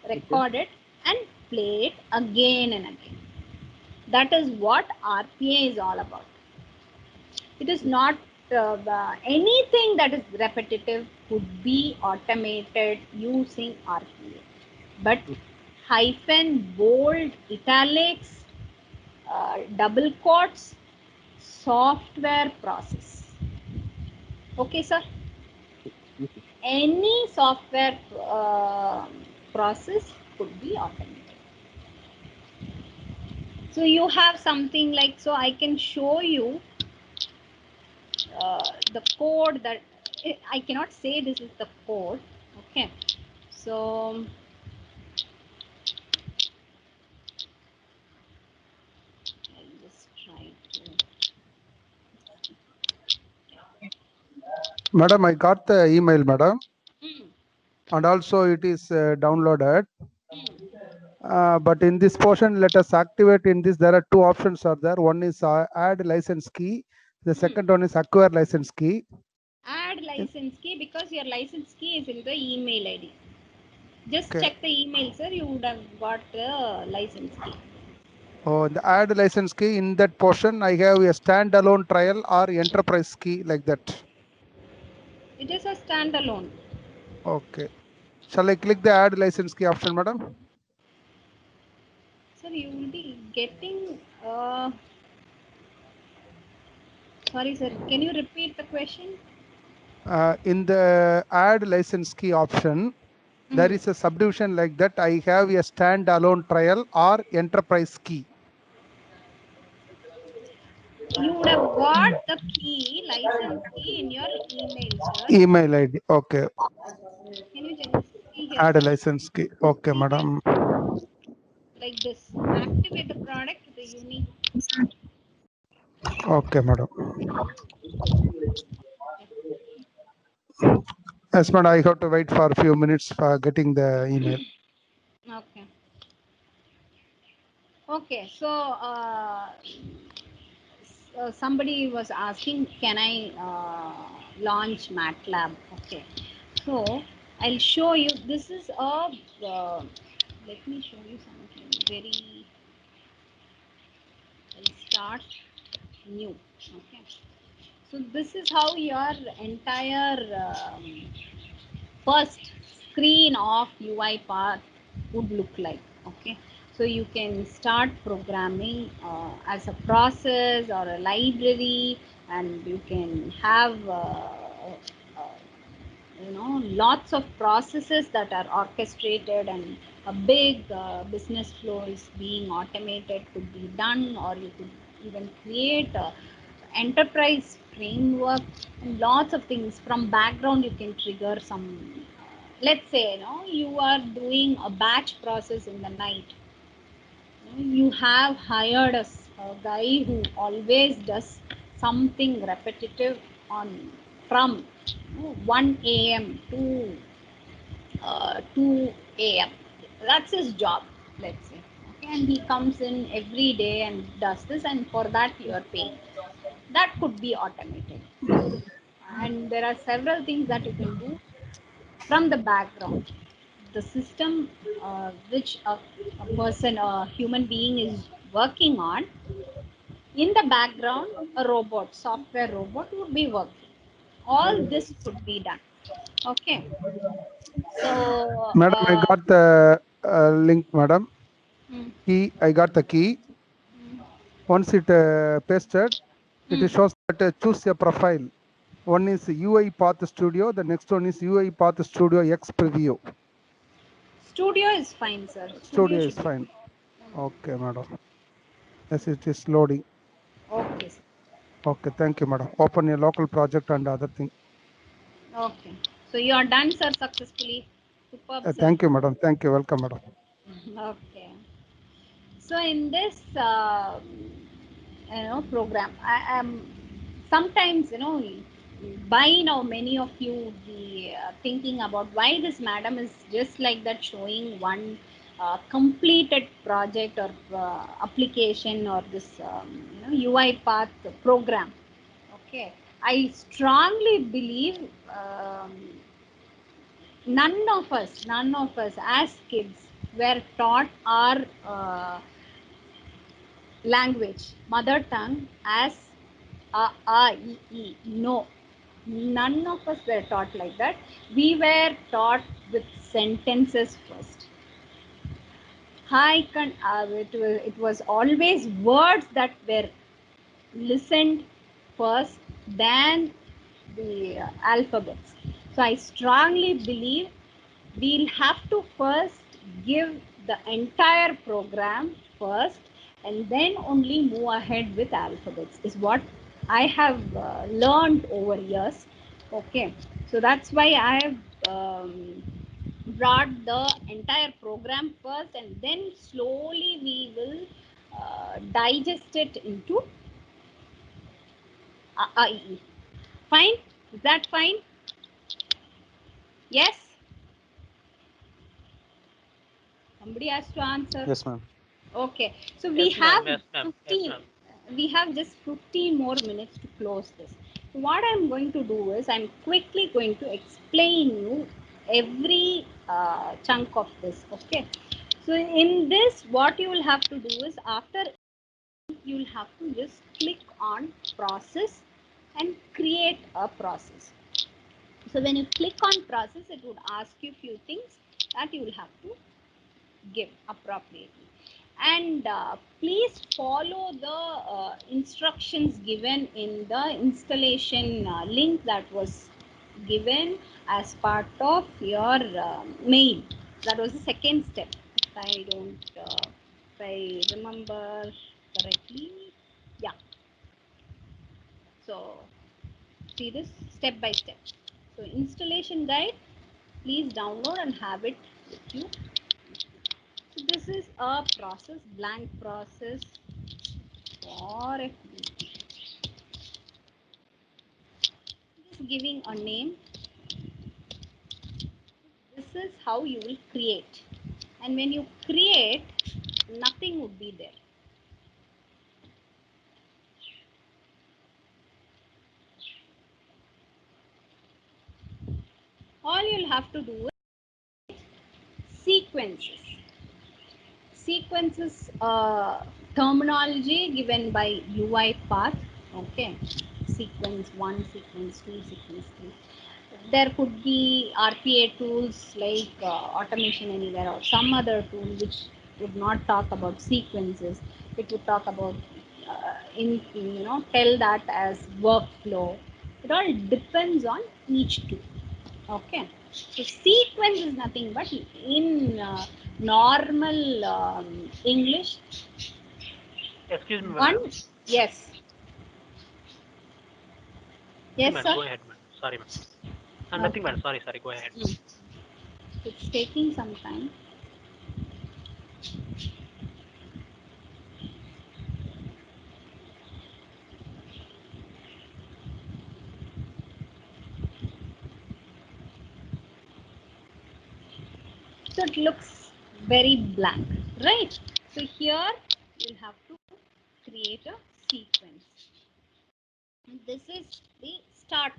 and play it again and again. That is what RPA is all about. It is not anything that is repetitive could be automated using RPA. But hyphen, bold, italics, double quotes, software process. Okay, sir? Any software process could be automated. So you have something like, so I can show you the code that I cannot say this is the code. Okay, so I'll just try to. Madam, I got the email, madam, Mm, and also it is downloaded. mm. But in this portion, let us activate in this. There are two options are there. One is add license key. The second one is acquire license key. Add license key, because your license key is in the email ID. Just Okay. check the email, sir. You would have got the license key. Oh, the add license key, in that portion, I have a standalone trial or enterprise key like that. It is a standalone. Okay. Shall I click the add license key option, madam? Sir, you will be getting. Sorry, sir. Can you repeat the question? In the add license key option, there is a subdivision like that. I have a standalone trial or enterprise key. You would have got the key, license key, in your email, sir. Email ID. Okay. Can you just see here, Add a sir? license key. Okay, See here, madam. like this. Activate the product with the unique. Okay, madam. Yes, madam. I have to wait for a few minutes for getting the email. Okay. Okay. So somebody was asking, can I launch MATLAB? Okay. So I'll show you. This is a. Let me show you something very. I'll start new. Okay. So this is how your entire first screen of UiPath would look like. Okay, so you can start programming as a process or a library, and you can have lots of processes that are orchestrated, and a big business flow is being automated, could be done, or you could even create a enterprise framework, and lots of things. From background you can trigger some, let's say, you are doing a batch process in the night. You have hired a guy who always does something repetitive on from 1 a.m. to 2 a.m. That's his job, let's say. Okay, and he comes in every day and does this, and for that you are paying. That could be automated. And there are several things that you can do from the background. The system which a person, a human being is working on, in the background, a robot, software robot would be working. All this could be done. Okay. So, Madam, I got the link, madam. Key, I got the key. Once it pasted, it shows that choose a profile. One is UiPath Studio. The next one is UiPath Studio X Preview. Studio is fine, sir. Studio Should is be fine. Okay, madam. Yes, it is loading. okay, sir. Okay, thank you, madam. Open a local project and other thing. Okay. So you are done, sir, successfully. Superb, sir. Thank you, madam. Thank you. Welcome, madam. Okay. So in this program, I am sometimes by now many of you would be thinking about why this madam is just like that, showing one completed project or application or this UiPath program. Okay, I strongly believe none of us as kids were taught our language, mother tongue as no, none of us were taught like that. We were taught with sentences first. It was always words that were listened first than the alphabets. So I strongly believe we'll have to first give the entire program first and then only move ahead with alphabets, is what I have learned over years. Okay, so that's why I have brought the entire program first, and then slowly we will digest it into AIE. Fine? Is that fine? Yes? Somebody has to answer. Yes, ma'am. Okay, so we Yes, have ma'am. Yes, ma'am. Yes, 15. ma'am. We have just 15 more minutes to close this. What I'm going to do is I'm quickly going to explain you every chunk of this. Okay, so in this, what you will have to do is after you will have to just click on process and create a process. So when you click on process, it would ask you few things that you will have to give appropriately, and please follow the instructions given in the installation link that was given as part of your mail. That was the second step, if I don't if I remember correctly. Yeah, so see this step by step. So installation guide, please download and have it with you. So this is a process, blank process for FBT. Just giving a name. This is how you will create. And when you create, nothing would be there. All you'll have to do is sequences. Sequences terminology given by UiPath. Okay, sequence 1, sequence 2, sequence 3. There could be RPA tools like Automation Anywhere or some other tool which would not talk about sequences. It would talk about tell that as workflow. It all depends on each tool. Okay, so sequence is nothing but in normal English. Excuse me, One, madam. yes, yes, Man, sir. go ahead, man. Sorry, man. Nothing, Okay. man. Sorry. Go ahead. It's taking some time. So it looks very blank, right? So here you'll have to create a sequence. This is the start.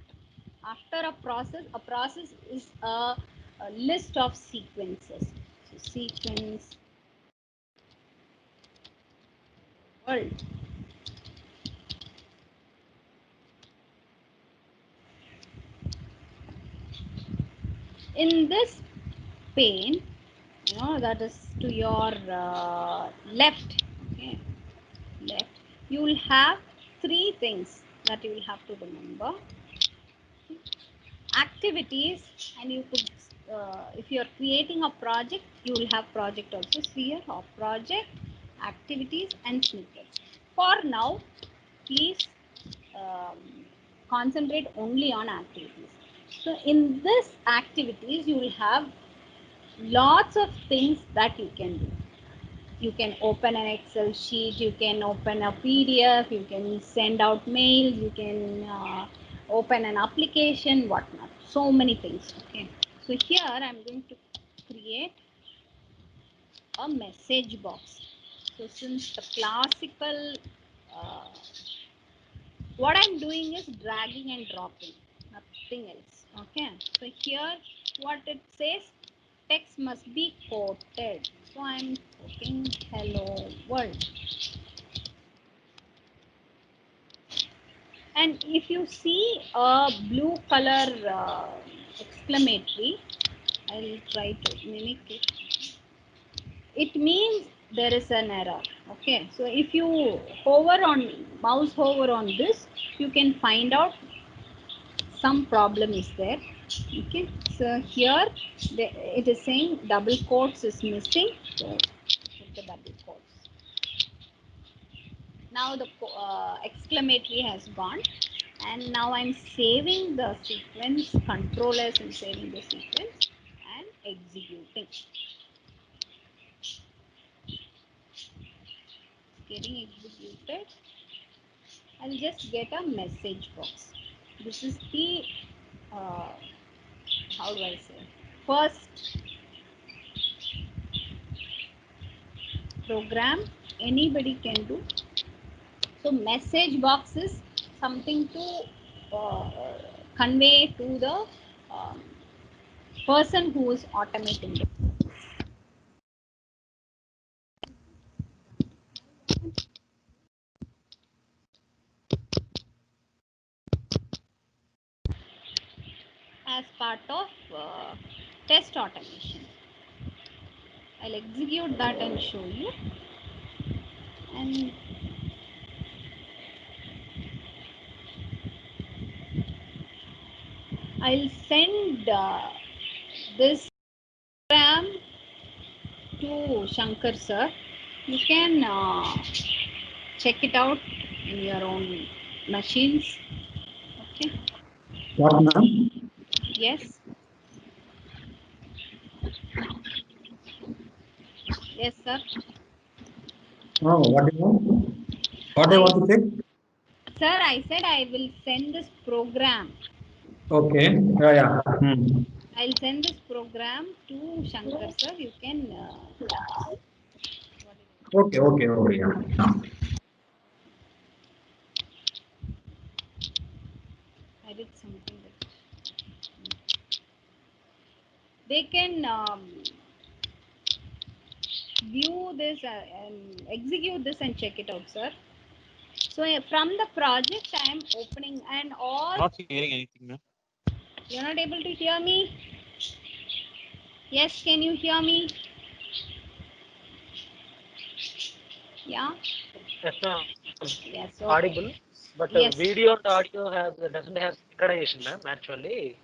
After a process is a list of sequences. So sequence world. In this pane, that is to your left, okay, left, you will have three things that you will have to remember. Activities, and you could if you are creating a project, you will have project also here, or project, activities and snippets. For now, please um, concentrate only on activities. So in this activities, you will have lots of things that you can do. You can open an Excel sheet, you can open a PDF, you can send out mails, you can open an application, whatnot. So many things. Okay. So here I'm going to create a message box. So since the classical, uh, what I'm doing is dragging and dropping, nothing else. Okay. So here what it says, text must be quoted. So I'm putting hello world. And if you see a blue color exclamatory, I'll try to mimic it. It means there is an error. Okay, so if you mouse hover on this, you can find out some problem is there. Okay, so here it is saying double quotes is missing. So put the double quotes. Now the exclamatory has gone, and now I'm saving the sequence, control S and saving the sequence and executing. Getting executed. I'll just get a message box. This is the how do I say, first program anybody can do. So message box is something to convey to the person who is automating it. As part of test automation. I'll execute that and show you. And I'll send this program to Shankar sir. You can check it out in your own machines. Okay. What, ma'am? Yes. Yes, sir. Oh, what do you want? What I want to check? Sir, I said I will send this program. Okay. Yeah. I'll send this program to Shankar sir. You can. Okay. Yeah. I did something that they can view this and execute this and check it out, sir. So from the project I am opening and all. Not hearing anything, ma'am. You're not able to hear me? Yes, can you hear me? Yeah. Yes, ma'am. Yes. Okay. Audible, but Yes. video and audio doesn't have synchronization, ma'am. Actually,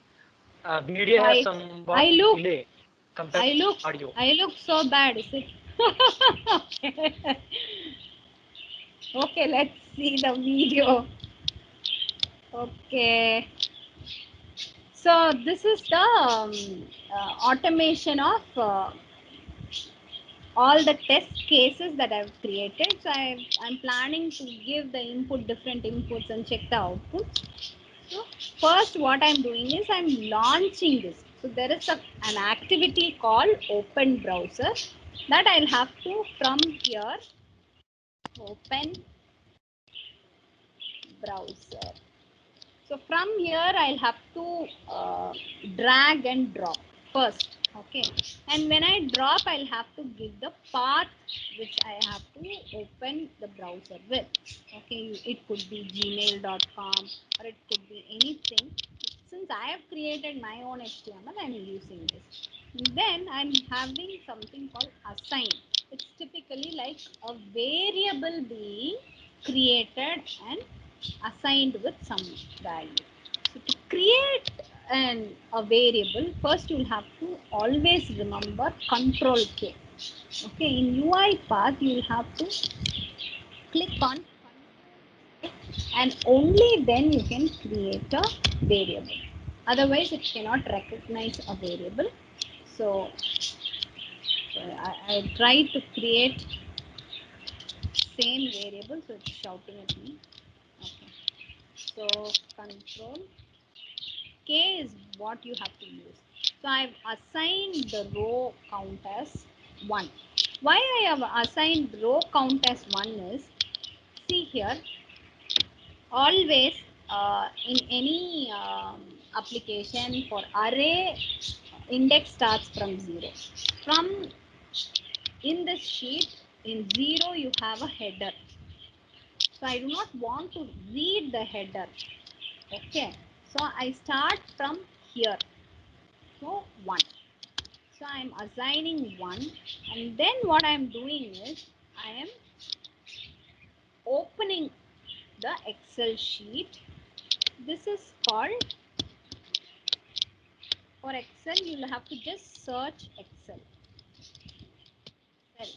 video has somewhat delay compared to audio. I look so bad, is it? Okay. Okay, let's see the video. Okay. So this is the automation of all the test cases that I've created. So I'm planning to give the different inputs and check the outputs. So first what I'm doing is I'm launching this. So there is an activity called open browser that I'll have to, from here, open browser. So from here I'll have to drag and drop first. Okay, and when I drop I'll have to give the path which I have to open the browser with. Okay, it could be gmail.com or it could be anything. Since I have created my own HTML, I'm using this. Then I'm having something called assign. It's typically like a variable being created and assigned with some value. So to create a variable, first you'll have to always remember Control K. Okay, in UiPath you'll have to click on and only then you can create a variable. Otherwise it cannot recognize a variable. So I try to create same variable, so it's shouting at me. Okay. So control K is what you have to use. So I've assigned the row count as 1. Why I have assigned row count as 1 is, see here, always in any application for array, index starts from 0. From in this sheet, in 0 you have a header. So I do not want to read the header. Okay. So I start from here. So 1. So I am assigning 1, and then what I am doing is I am opening the Excel sheet. This is called, for Excel you will have to just search Excel. Well,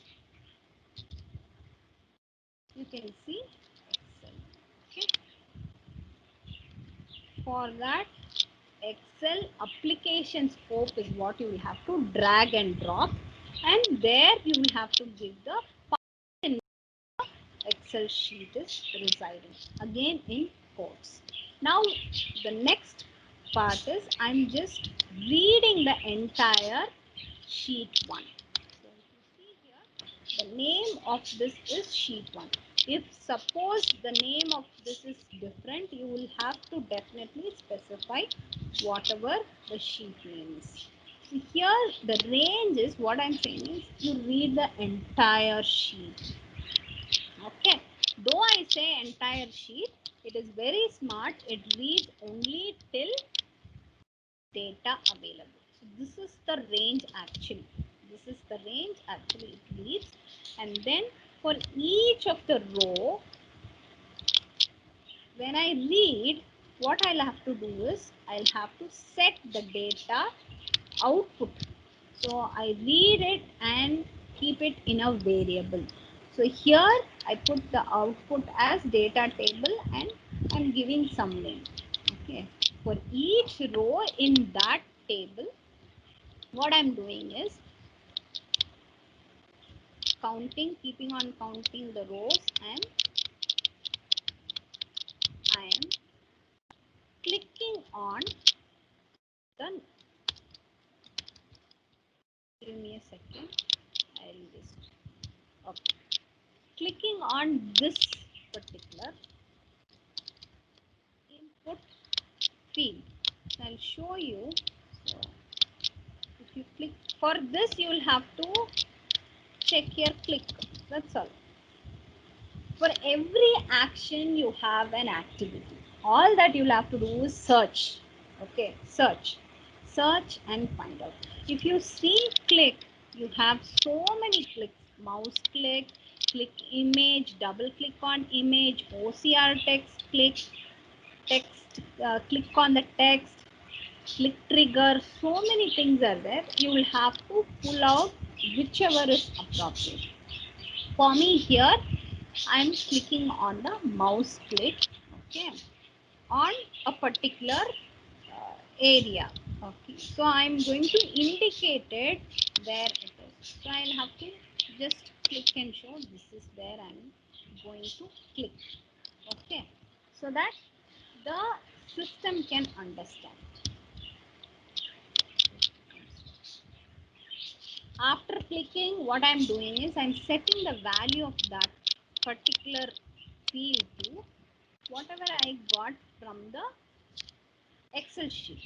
you can see Excel. Okay. For that, Excel application scope is what you will have to drag and drop, and there you will have to give the file in Excel sheet is residing, again in quotes. Now the next part is I'm just reading the entire sheet 1. So if you see here, the name of this is sheet 1. If suppose the name of this is different, you will have to definitely specify whatever the sheet name is. So here the range is, what I'm saying is you read the entire sheet. Okay, though I say entire sheet, it is very smart. It reads only till data available. So this is the range actually. This is the range actually it reads. And then for each of the row, when I read, what I'll have to do is I'll have to set the data output. So I read it and keep it in a variable. So here I put the output as data table and I'm giving some name. Okay. For each row in that table, what I'm doing is counting, keeping on counting the rows, and I am clicking on the, give me a second, I'll just, okay. Clicking on this particular input field. So I'll show you. So if you click for this, you will have to check here, click. That's all. For every action, you have an activity. All that you'll have to do is search. Okay, search and find out. If you see click, you have so many clicks. Mouse click, click image, double click on image, OCR text, click text, click on the text, click trigger. So many things are there. You will have to pull out whichever is appropriate. For me here, I'm clicking on the mouse click, okay, on a particular area. Okay, so I'm going to indicate it where it is. So I'll have to just click and show this is where I'm going to click. Okay, so that the system can understand. After clicking, what I'm doing is I'm setting the value of that particular field to whatever I got from the Excel sheet.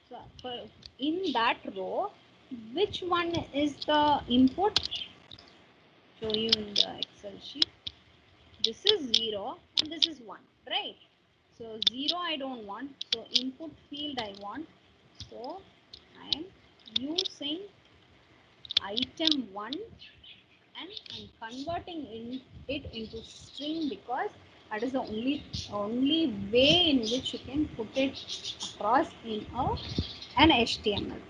So for in that row, which one is the input? Show you in the Excel sheet. This is 0 and this is 1, right? So 0 I don't want. So input field I want. So I am using item 1 and I'm converting it into string because that is the only way in which you can put it across in an HTML.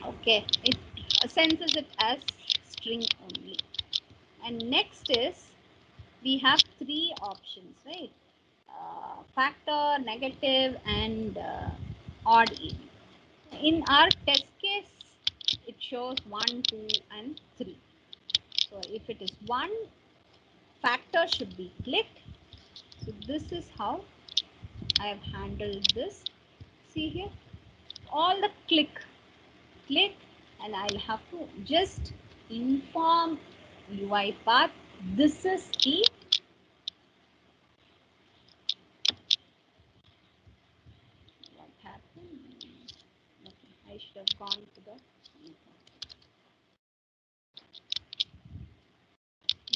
Okay, it senses it as string only. And next is we have 3 options, right? Factor, negative, and odd even. In our test case, it shows 1, 2, and 3. So if it is 1, factor should be clicked. So this is how I have handled this. See here, all the click, and I'll have to just inform UiPath. This is the what happened. Okay, I should have gone to the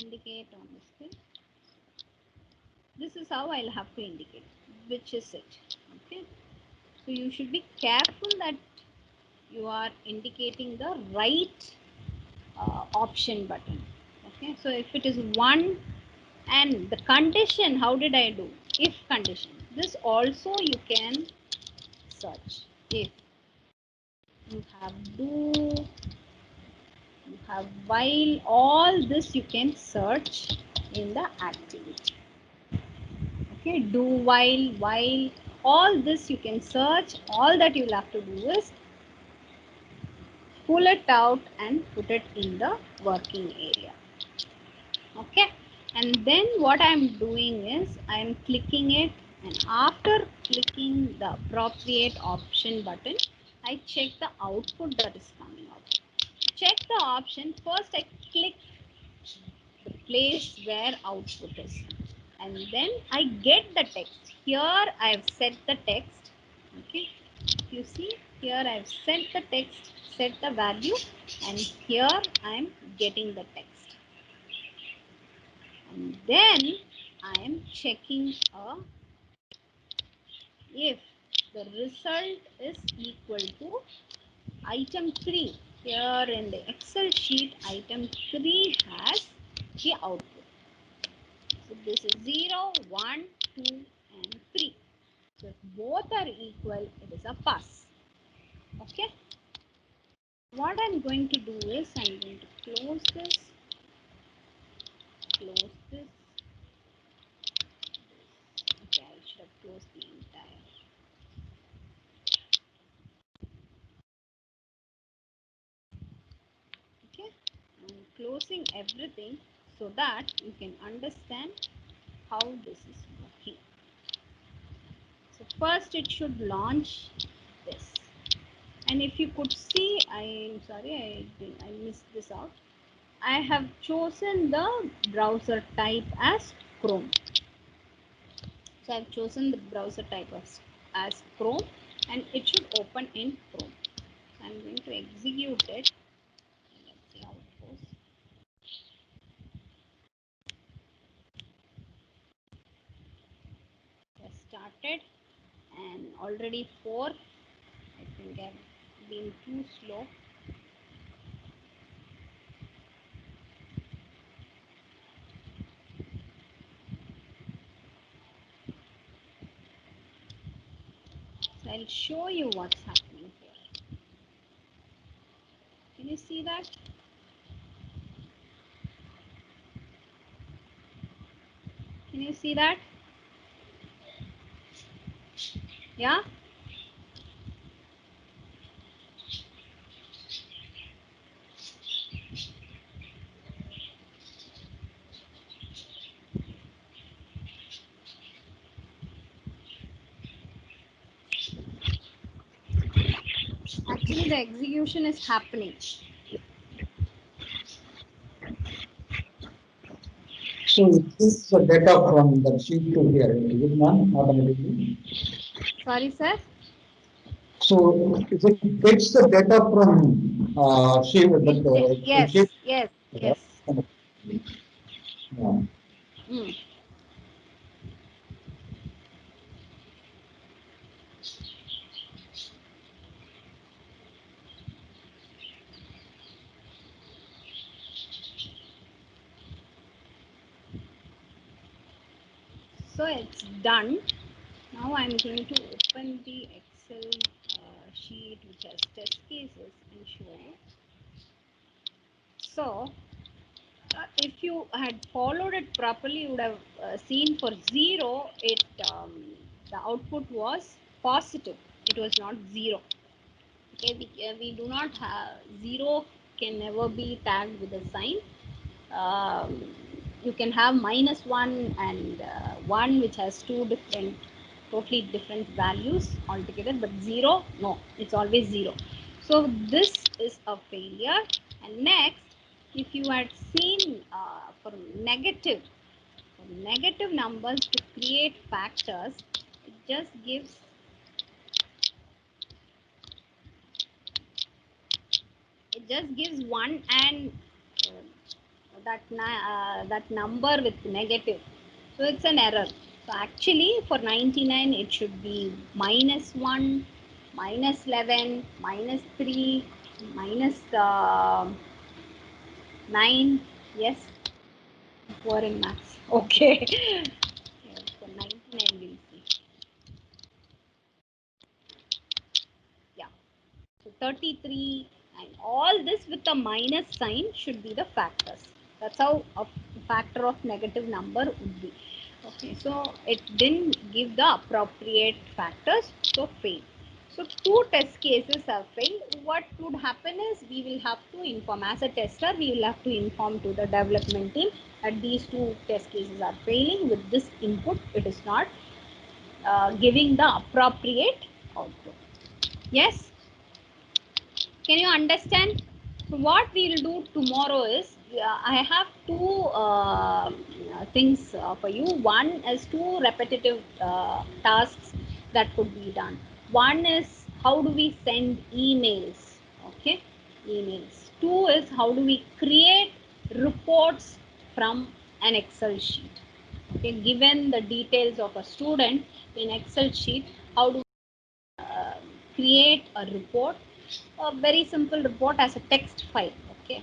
indicate on the screen. This is how I'll have to indicate which is it. Okay, so you should be careful that you are indicating the right option button. Okay, so if it is 1 and the condition, how did I do? If condition, this also you can search. If you have do, you have while, all this you can search in the activity. Okay, do, while, all this you can search. All that you'll have to do is pull it out and put it in the working area. Okay, and then what I'm doing is I'm clicking it, and after clicking the appropriate option button, I check the output that is coming out. Check the option first. I click the place where output is, and then I get the text. Here I've set the text. Okay, you see here I've set the text, set the value, and here I'm getting the text. And then I am checking if the result is equal to item 3. Here in the Excel sheet, item 3 has the output. So this is 0, 1, 2, and 3. So if both are equal, it is a pass. Okay. What I'm going to do is I'm going to close this, close this. Okay, I should have closed the entire. Okay, I'm closing everything so that you can understand how this is working. So first it should launch this, and if you could see, I'm sorry, I missed this out. I have chosen the browser type as Chrome. So I've chosen the browser type as Chrome, and it should open in Chrome. So I'm going to execute it. Let's see how it goes. Just started, and already 4. I think I've been too slow. So I'll show you what's happening here. Can you see that? Can you see that? Yeah? Actually, the execution is happening. So it takes the data from the sheet to here, is it not automatically? Sorry, sir? So if it gets the data from sheet, the Yes, sheet. yes, yes. Yeah. Mm. So it's done. Now I'm going to open the Excel sheet which has test cases and show you. So if you had followed it properly, you would have seen for 0, the output was positive. It was not 0. Okay, we do not have 0 can never be tagged with a sign. You can have -1 and 1, which has two different totally different values altogether, but 0, no, it's always 0. So this is a failure. And next, if you had seen for negative numbers to create factors, it just gives one and that number with negative, so it's an error. So actually for 99 it should be -1, -11, -3, -9. Yes, poor in maths. Okay. Yeah, so 99 we'll see. Yeah, so 33 and all this with a minus sign should be the factors. That's how a factor of negative number would be. Okay, so it didn't give the appropriate factors, so fail. So 2 test cases have failed. What would happen is we will have to inform, as a tester, we will have to inform to the development team that these 2 test cases are failing. With this input, it is not giving the appropriate output. Yes? Can you understand? So what we will do tomorrow is, I have 2 things for you. One is 2 repetitive tasks that could be done. One is how do we send emails? Okay, emails. 2 is how do we create reports from an Excel sheet? Okay, given the details of a student in Excel sheet, how do create a report, a very simple report as a text file. Okay,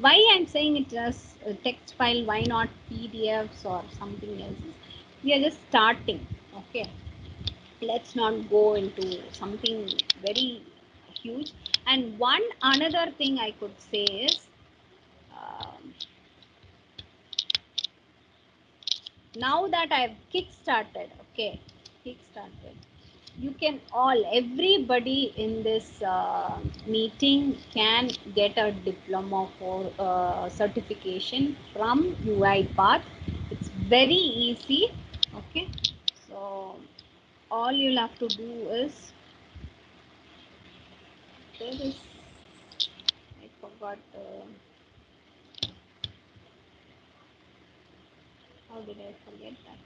why I'm saying it as a text file, why not PDFs or something else? We are just starting. Okay, let's not go into something very huge. And one another thing I could say is, now that I've kickstarted, you can all, everybody in this meeting can get a diploma for certification from UiPath. It's very easy. Okay, so all you'll have to do is, there is, I forgot, how did I forget that?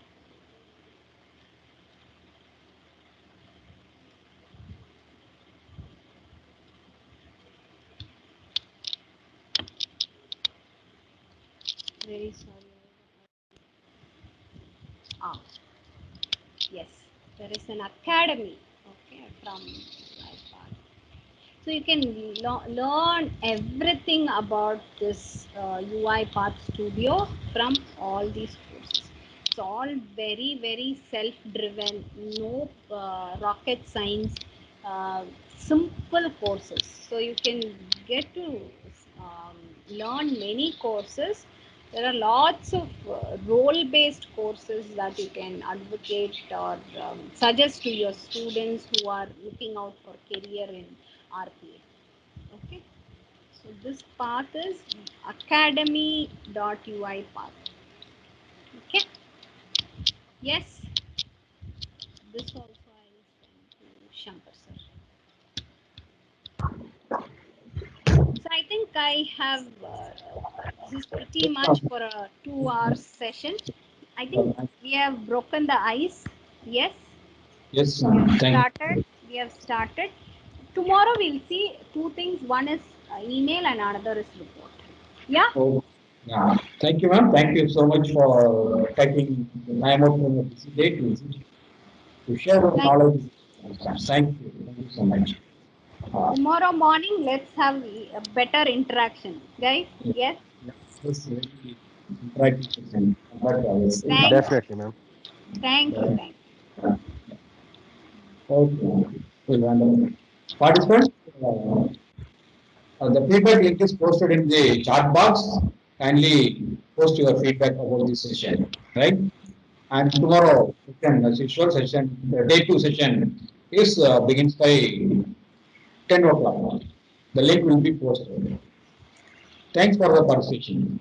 Very sorry. Yes, there is an academy. Okay, from UiPath. So you can learn everything about this UiPath Studio from all these courses. It's all very, very self-driven, no rocket science, simple courses. So you can get to learn many courses. There are lots of role-based courses that you can advocate or suggest to your students who are looking out for career in RPA. Okay, so this path is academy.uipath. Okay, yes, this also I will send to Shankar sir. So I think I have this is pretty much for a 2-hour session. I think we have broken the ice. Yes. Yes, We have started. Tomorrow we'll see 2 things. One is email and another is report. Yeah. Oh, yeah. Thank you, ma'am. Thank you so much for taking the time out from your busy day to share the knowledge. Thank you. Thank you so much. Tomorrow morning, let's have a better interaction, guys. Yes. Yes, interactive session. Definitely, ma'am. Thank you. Okay. Participants, the feedback link is posted in the chat box. Kindly post your feedback about this session, right? And tomorrow, as usual, session, day 2 session is begins by 10 o'clock. The link will be posted. Thanks for the participation.